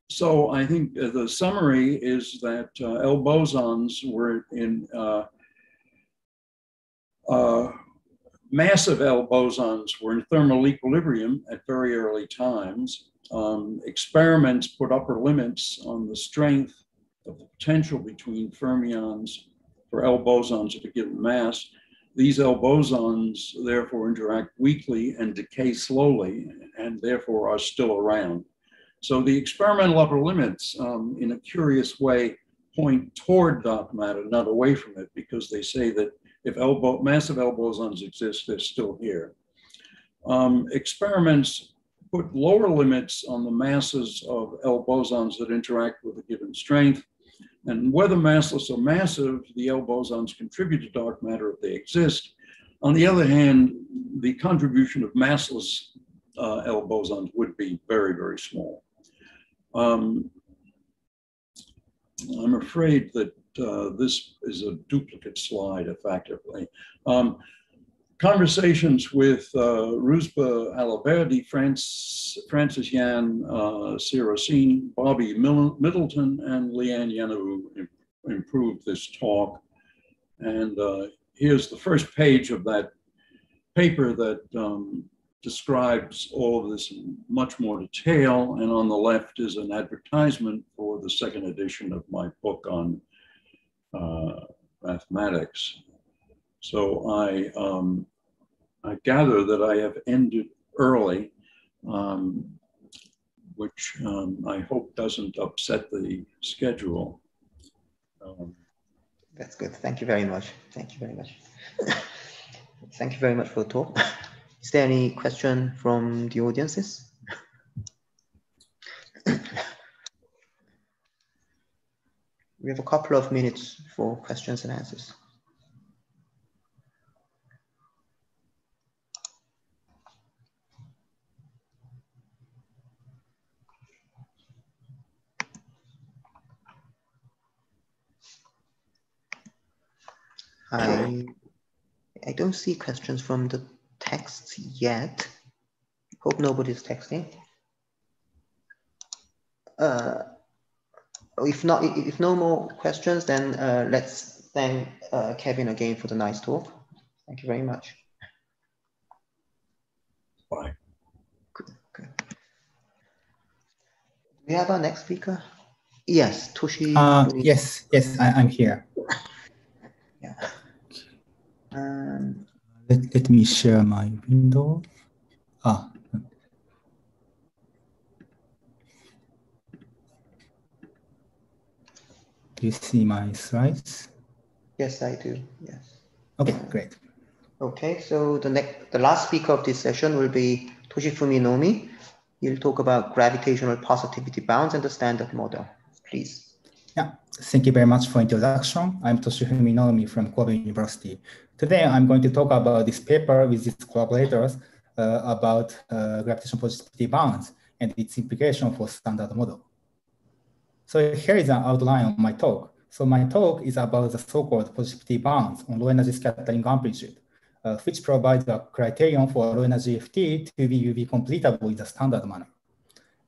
So I think the summary is that L bosons were in massive L bosons were in thermal equilibrium at very early times. Experiments put upper limits on the strength of the potential between fermions for L bosons of a given mass. These L bosons therefore interact weakly and decay slowly, and therefore are still around. So the experimental upper limits, in a curious way, point toward dark matter, not away from it, because they say that if massive L bosons exist, they're still here. Experiments put lower limits on the masses of L bosons that interact with a given strength. And whether massless or massive, the L bosons contribute to dark matter if they exist. On the other hand, the contribution of massless L bosons would be very, very small. I'm afraid that this is a duplicate slide, effectively. Conversations with Rusba Alaverdi, Francis Yan Sirosine, Bobby Middleton, and Leanne Yenavu improved this talk. And here's the first page of that paper that describes all of this in much more detail. And on the left is an advertisement for the second edition of my book on mathematics. So I gather that I have ended early, which I hope doesn't upset the schedule. That's good. Thank you very much. Thank you very much. Thank you very much for the talk. Is there any question from the audiences? We have a couple of minutes for questions and answers. I don't see questions from the text yet. Hope nobody's texting. If no more questions, then let's thank Kevin again for the nice talk. Thank you very much. Bye. Good. We have our next speaker. Yes, Toshi. Yes, I'm here. Yeah. Let me share my window. Do you see my slides? Yes, I do. Yes. Okay, great. Okay, so the last speaker of this session will be Toshifumi Nomi. He'll talk about gravitational positivity bounds and the standard model. Please. Yeah, thank you very much for introduction. I'm Toshifumi Nomi from Kobe University. Today, I'm going to talk about this paper with its collaborators about gravitational positivity bounds and its implication for standard model. So here is an outline of my talk. So my talk is about the so-called positivity bounds on low energy scattering amplitude, which provides a criterion for low energy FT to be UV completable in the standard manner.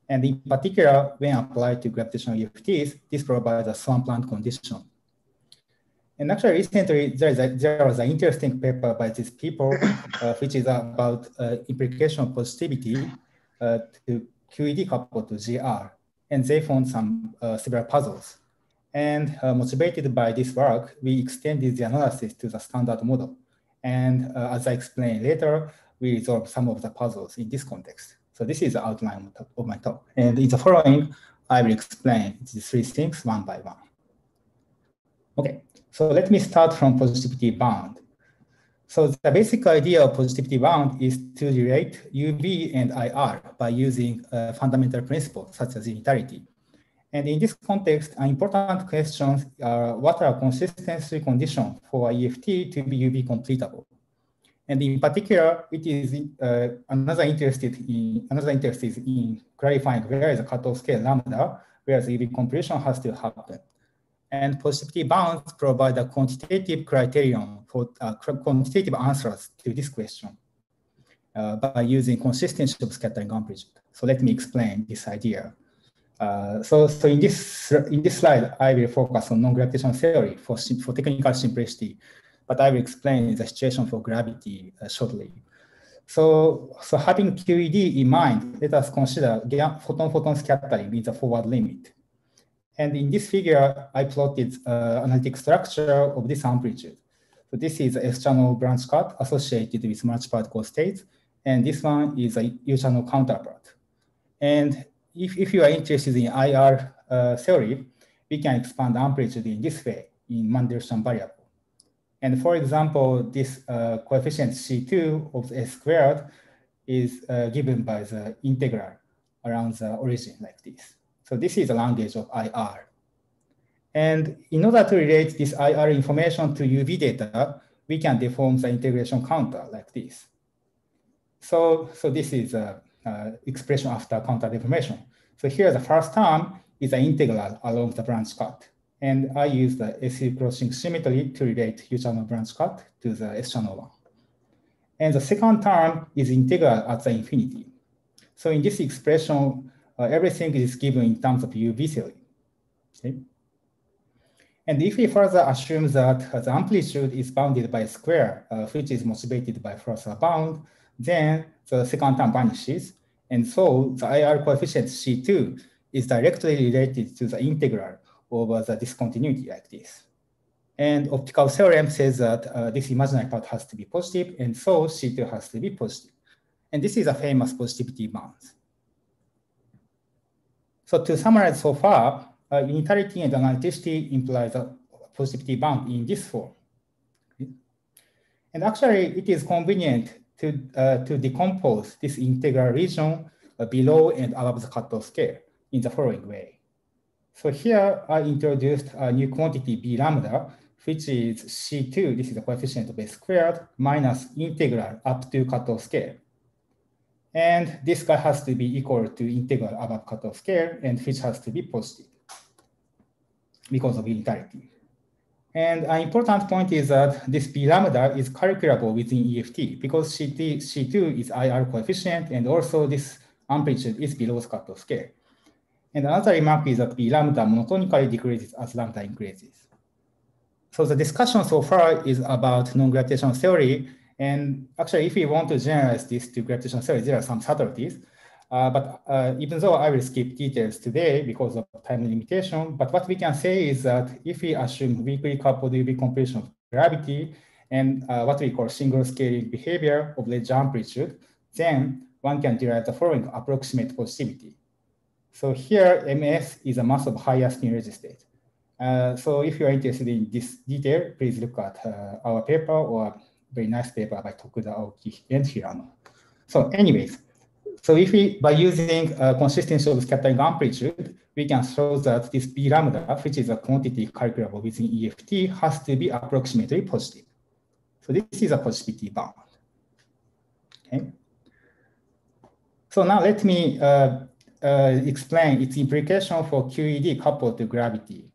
And in particular, when applied to gravitational EFTs, this provides a Swampland condition. And actually, recently, there was an interesting paper by these people, which is about implication of positivity to QED coupled to GR. And they found some several puzzles. And motivated by this work, we extended the analysis to the standard model. And as I explain later, we resolved some of the puzzles in this context. So this is the outline of my talk. And in the following, I will explain these three things one by one. Okay, so let me start from positivity bound. So the basic idea of positivity bound is to relate UV and IR by using fundamental principles such as unitarity. And in this context, an important questions are what are consistency conditions for EFT to be UV completable? And in particular, it is another interest is in clarifying where is the cutoff scale lambda, where the UV completion has to happen. And positivity bounds provide a quantitative criterion for quantitative answers to this question by using consistency of scattering amplitude. So let me explain this idea. So in this slide, I will focus on non-gravitational theory for technical simplicity, but I will explain the situation for gravity shortly. So having QED in mind, let us consider photon-photon scattering with the forward limit. And in this figure, I plotted analytic structure of this amplitude. So this is a S-channel branch cut associated with multi-particle states, and this one is a U-channel counterpart. And if you are interested in IR theory, we can expand amplitude in this way in one-direction variable. And for example, this coefficient C2 of S squared is given by the integral around the origin like this. So this is the language of IR. And in order to relate this IR information to UV data, we can deform the integration counter like this. So this is expression after counter deformation. So here the first term is the integral along the branch cut. And I use the SU crossing symmetry to relate U-channel branch cut to the S-channel one. And the second term is integral at the infinity. So in this expression, everything is given in terms of UV theory. Okay? And if we further assume that the amplitude is bounded by a square, which is motivated by Flusser bound, then the second term vanishes. And so the IR coefficient C2 is directly related to the integral over the discontinuity like this. And optical theorem says that this imaginary part has to be positive, and so C2 has to be positive. And this is a famous positivity bound. So to summarize so far, unitarity and analyticity implies a positivity bound in this form. Okay? And actually, it is convenient to decompose this integral region below and above the cutoff scale in the following way. So here I introduced a new quantity B lambda, which is C2, this is the coefficient of S squared, minus integral up to cutoff scale. And this guy has to be equal to integral above cutoff scale, and which has to be positive because of unitarity. And an important point is that this B lambda is calculable within EFT because C2 is IR coefficient, and also this amplitude is below the cutoff scale. And another remark is that B lambda monotonically decreases as lambda increases. So the discussion so far is about non-gravitational theory. And actually, if we want to generalize this to gravitational theory, there are some subtleties. But even though I will skip details today because of time limitation, but what we can say is that if we assume weakly coupled UV compression of gravity and what we call single scaling behavior of ledge amplitude, then one can derive the following approximate positivity. So here, MS is a mass of higher spin resisted. So if you are interested in this detail, please look at our paper or very nice paper by Tokuda, Aoki, and Hirano. So anyways, so if we, by using consistency of scattering amplitude, we can show that this B lambda, which is a quantity calculable within EFT, has to be approximately positive. So this is a positivity bound. Okay. So now let me explain its implication for QED coupled to gravity,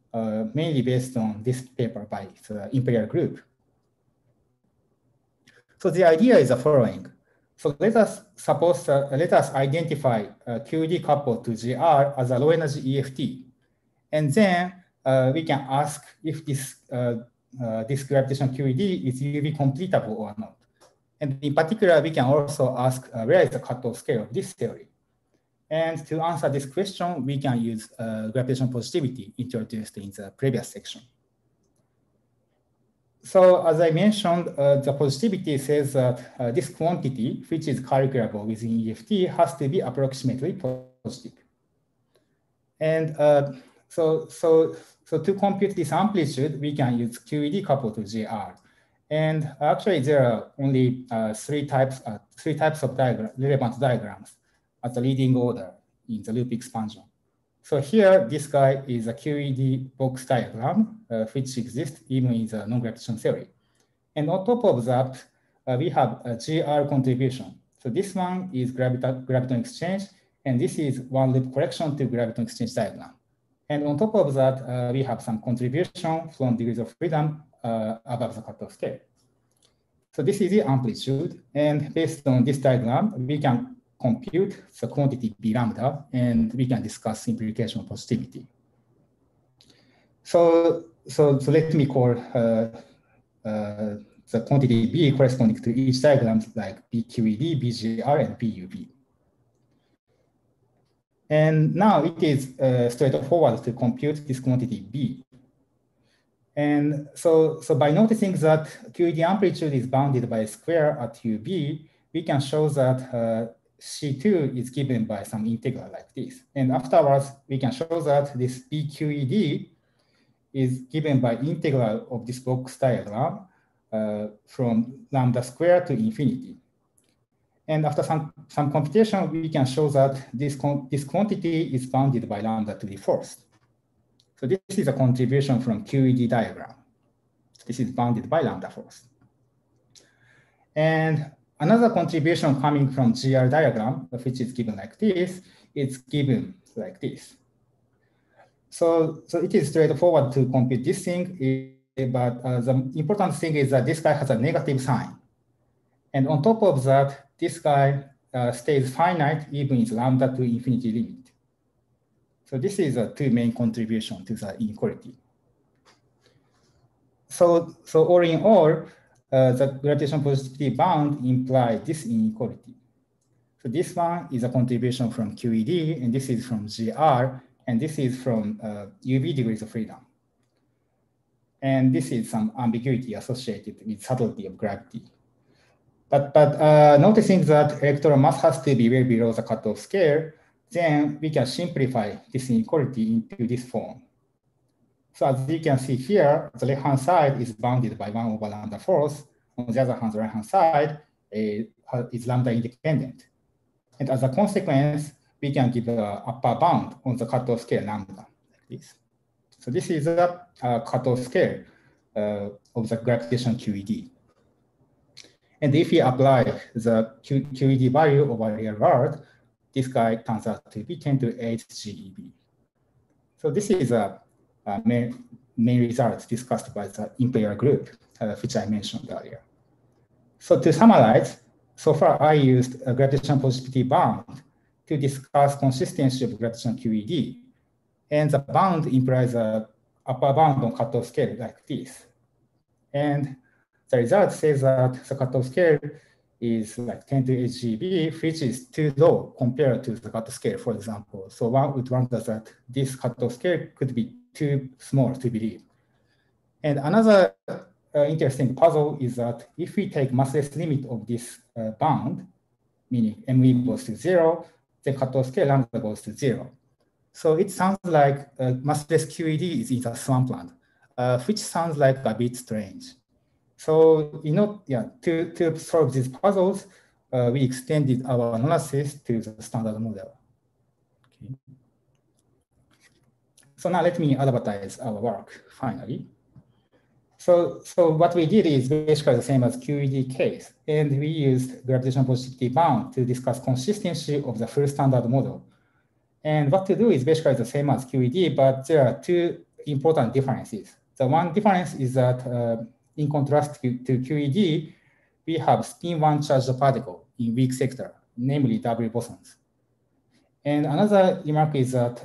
mainly based on this paper by the Imperial group. So the idea is the following. So let us identify QED coupled to GR as a low energy EFT. And then we can ask if this, this gravitational QED is UV completable or not. And in particular, we can also ask where is the cutoff scale of this theory. And to answer this question, we can use gravitational positivity introduced in the previous section. So as I mentioned, the positivity says that this quantity, which is calculable within EFT, has to be approximately positive. And so to compute this amplitude, we can use QED coupled to GR. And actually, there are only three types of relevant diagrams at the leading order in the loop expansion. So here, this guy is a QED box diagram, which exists even in the non-gravitational theory. And on top of that, we have a GR contribution. So this one is graviton exchange, and this is one loop correction to graviton exchange diagram. And on top of that, we have some contribution from degrees of freedom above the cutoff scale. So this is the amplitude, and based on this diagram, we can compute the quantity B lambda, and we can discuss implication of positivity. So let me call the quantity B corresponding to each diagram like BQED, BGR, and BUV. And now it is straightforward to compute this quantity B. And so by noticing that QED amplitude is bounded by a square at UB, we can show that C2 is given by some integral like this. And afterwards, we can show that this BQED is given by integral of this box diagram from lambda squared to infinity. And after some computation, we can show that this quantity is bounded by lambda to the fourth. So this is a contribution from QED diagram. This is bounded by lambda force. And another contribution coming from GR diagram, which is given like this, it's given like this. So it is straightforward to compute this thing, but the important thing is that this guy has a negative sign. And on top of that, this guy stays finite even in lambda to infinity limit. So this is a two main contribution to the inequality. So all in all, the gravitational positivity bound implies this inequality. So this one is a contribution from QED, and this is from GR, and this is from UV degrees of freedom. And this is some ambiguity associated with subtlety of gravity. But noticing that electron mass has to be well below the cutoff scale, then we can simplify this inequality into this form. So as you can see here, the left-hand side is bounded by 1 over lambda force. On the other hand, the right-hand side is lambda independent. And as a consequence, we can give an upper bound on the cutoff scale lambda like this. So this is a cutoff scale of the gravitation QED. And if we apply the QED value over real world, this guy turns out to be 10 to 8 GeV. So this is a main result discussed by the Imperial group, which I mentioned earlier. So to summarize, so far I used a gravitational positivity bound to discuss consistency of gravitational QED. And the bound implies an upper bound on cutoff scale like this. And the result says that the cutoff scale is like 10 to 8 GeV, which is too low compared to the cutoff scale, for example. So one would wonder that this cutoff scale could be too small to believe. And another interesting puzzle is that if we take massless limit of this bound, meaning MV goes to 0, then cutoff scale lambda goes to 0. So it sounds like massless QED is in the swampland, which sounds like a bit strange. So, to solve these puzzles, we extended our analysis to the standard model. Okay. So now let me advertise our work, finally. So what we did is basically the same as QED case, and we used gravitational positivity bound to discuss consistency of the full standard model. And what to do is basically the same as QED, but there are two important differences. The one difference is that in contrast to QED, we have spin-1 charged particle in weak sector, namely double bosons. And another remark is that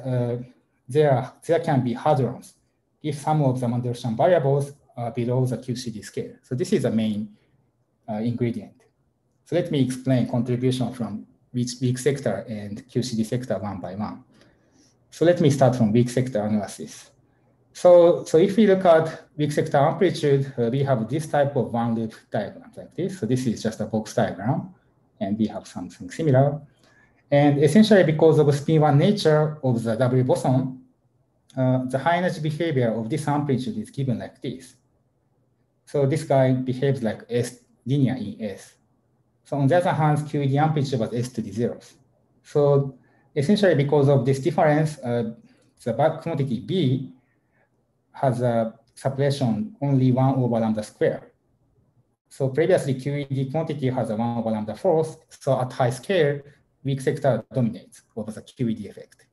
there can be hadrons if some of the Mandelstam variables are below the QCD scale. So this is the main ingredient. So let me explain contribution from weak sector and QCD sector one by one. So let me start from weak sector analysis. So if we look at weak sector amplitude, we have this type of one loop diagram like this. So this is just a box diagram, and we have something similar. And essentially because of spin-1 nature of the double boson, the high energy behavior of this amplitude is given like this. So this guy behaves like S linear in S. So on the other hand, QED amplitude was S to the zeros. So essentially because of this difference, the bulk quantity B has a suppression only 1 over lambda square. So previously QED quantity has a 1 over lambda force. So at high scale, weak sector dominates over the QED effect.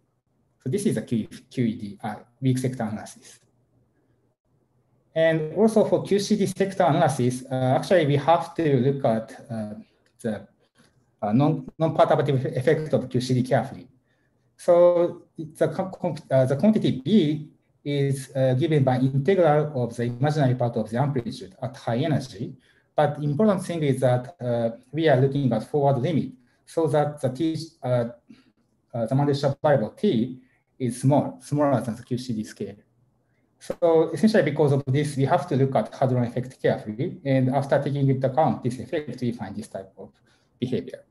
So this is a QED weak sector analysis. And also for QCD sector analysis, actually we have to look at the non-perturbative effect of QCD carefully. So the quantity B is given by integral of the imaginary part of the amplitude at high energy. But the important thing is that we are looking at forward limit so that the Mandelstam variable T is smaller than the QCD scale. So essentially because of this, we have to look at hadron effect carefully. And after taking into account this effect, we find this type of behavior.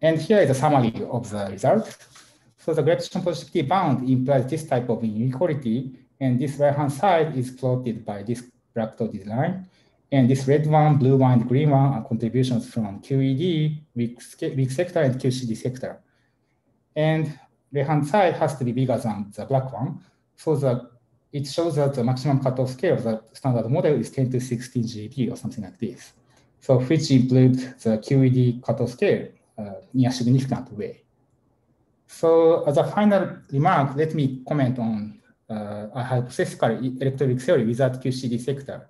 And here is a summary of the result. So the gravitational positivity bound implies this type of inequality, and this right-hand side is plotted by this black dotted line. And this red one, blue one, and green one are contributions from QED, weak sector, and QCD sector. And the right-hand side has to be bigger than the black one. So it shows that the maximum cutoff scale of the standard model is 10 to 16 GeV or something like this. So which improved the QED cutoff scale in a significant way. So as a final remark, let me comment on a hypothetical electrolytic theory without QCD sector.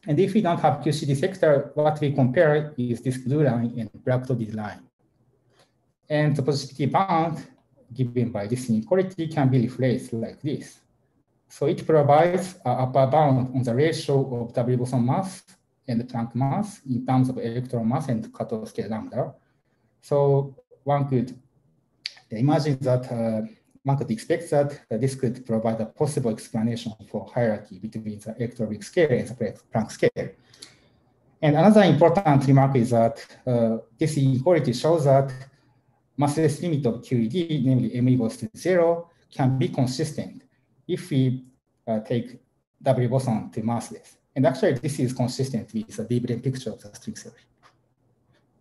And if we don't have QCD sector, what we compare is this blue line and black dotted line. And the positivity bound given by this inequality can be replaced like this. So it provides an upper bound on the ratio of W boson mass and Planck mass in terms of electron mass and cutoff scale lambda. So one could imagine that one could expect that this could provide a possible explanation for hierarchy between the electroweak scale and the Planck scale. And another important remark is that this inequality shows that massless limit of QED, namely M equals to 0, can be consistent if we take W boson to massless. And actually, this is consistent with the Veblen picture of the string theory.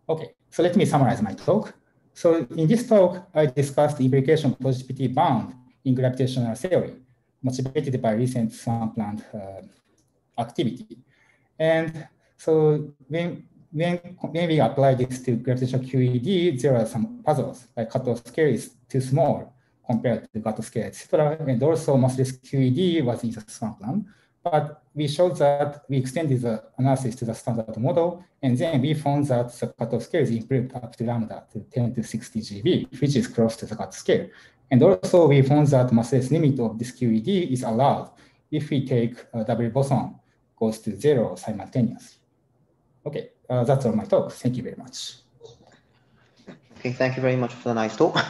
Okay, so let me summarize my talk. So in this talk, I discussed the implication of positivity bound in gravitational theory, motivated by recent swampland activity. And so when we apply this to gravitational QED, there are some puzzles, like cutoff scale is too small compared to cutoff scale, etc. And also massless QED was in the swampland. But we showed that we extended the analysis to the standard model, and then we found that the cutoff scale is improved up to lambda to 10 to 60 GeV, which is close to the cutoff scale. And also we found that massless limit of this QED is allowed if we take W boson goes to 0 simultaneously. Okay, that's all my talk. Thank you very much. Okay, thank you very much for the nice talk.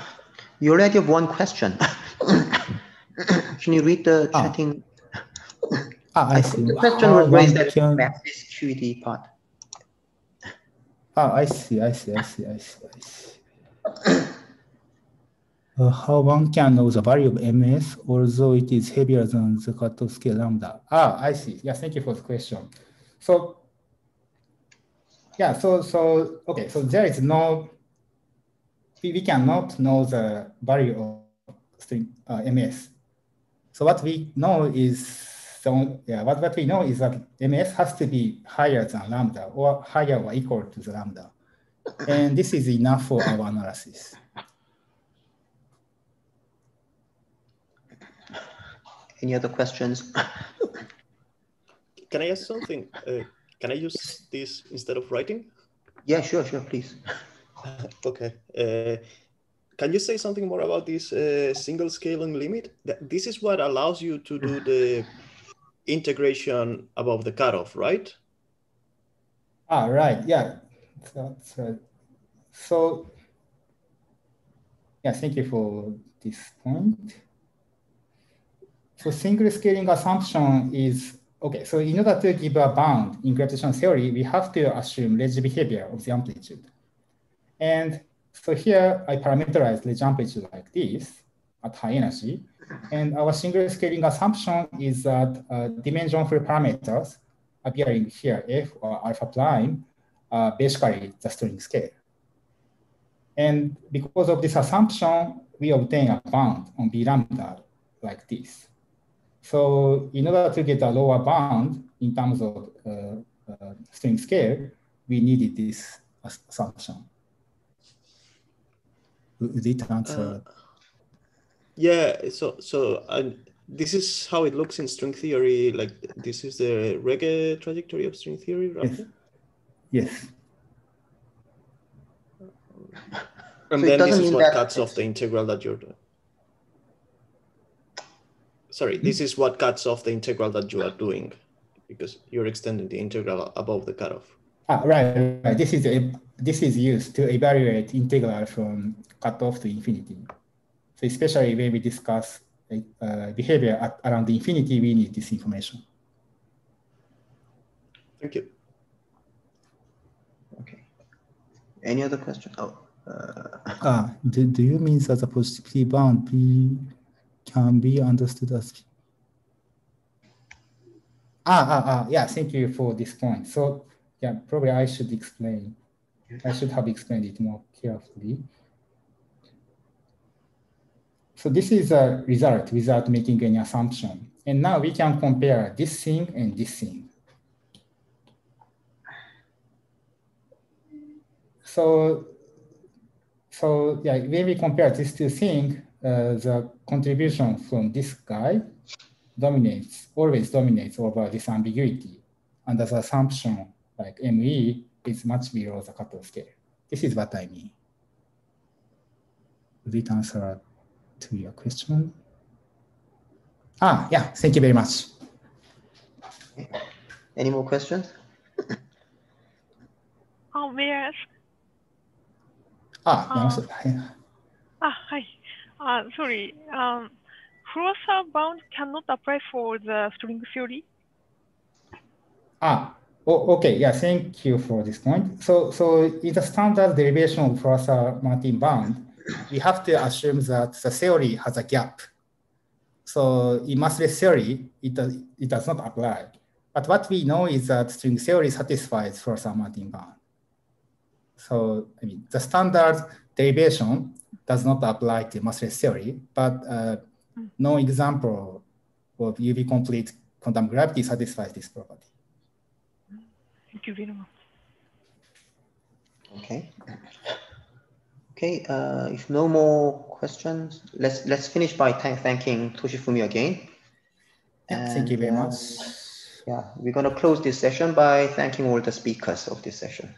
You already have one question. Can you read the chatting? I see. The question was raised at massless QED part. I see. How one can know the value of MS, although it is heavier than the cutoff scale lambda? I see. Yeah, thank you for the question. So, yeah, okay, so there is no, we cannot know the value of string MS. So what we know is, what we know is that MS has to be higher than lambda, or higher or equal to the lambda. And this is enough for our analysis. Any other questions? Can I ask something? Can I use this instead of writing? Yeah, sure, please. Okay. Can you say something more about this single scaling limit? This is what allows you to do the integration above the cutoff, right? Right. Yeah. That's right. So, yeah, thank you for this point. So single scaling assumption is, okay, so in order to give a bound in gravitational theory, we have to assume ledge behavior of the amplitude. And so here I parameterize ledge amplitude like this at high energy. And our single scaling assumption is that dimension-free parameters appearing here, F or alpha prime, are basically the string scale. And because of this assumption, we obtain a bound on B lambda like this. So in order to get a lower bound in terms of string scale, we needed this assumption. Did it answer? Yeah, so this is how it looks in string theory. Like this is the Regge trajectory of string theory, roughly? Yes. And so then this is what cuts off the integral that you're doing. Sorry, this is what cuts off the integral that you are doing because you're extending the integral above the cutoff. Right. This is used to evaluate integral from cutoff to infinity. So especially when we discuss behavior around the infinity, we need this information. Thank you. Okay. Any other questions? Do you mean that the positivity bound P can be understood as? Yeah, thank you for this point. So yeah, probably I should explain. I should have explained it more carefully. So this is a result without making any assumption. And now we can compare this thing and this thing. So So yeah, when we compare these two things, the contribution from this guy always dominates over this ambiguity under the assumption like ME is much below the cutoff scale. This is what I mean. Will it answer to your question? Yeah, thank you very much. Any more questions? May I ask? Hi. Sorry. Fluorescer bound cannot apply for the string theory? Okay. Yeah, thank you for this point. So in the standard derivation of Fluorescer-Martin bound, we have to assume that the theory has a gap. So in massless theory, it does not apply. But what we know is that string theory satisfies Fluorescer-Martin bound. So I mean, the standard derivation does not apply to massless theory, but no example of UV complete quantum gravity satisfies this property. Thank you very much. Okay. Okay. If no more questions, let's finish by thanking Toshifumi again. Yeah, thank you very much. Yeah, we're going to close this session by thanking all the speakers of this session.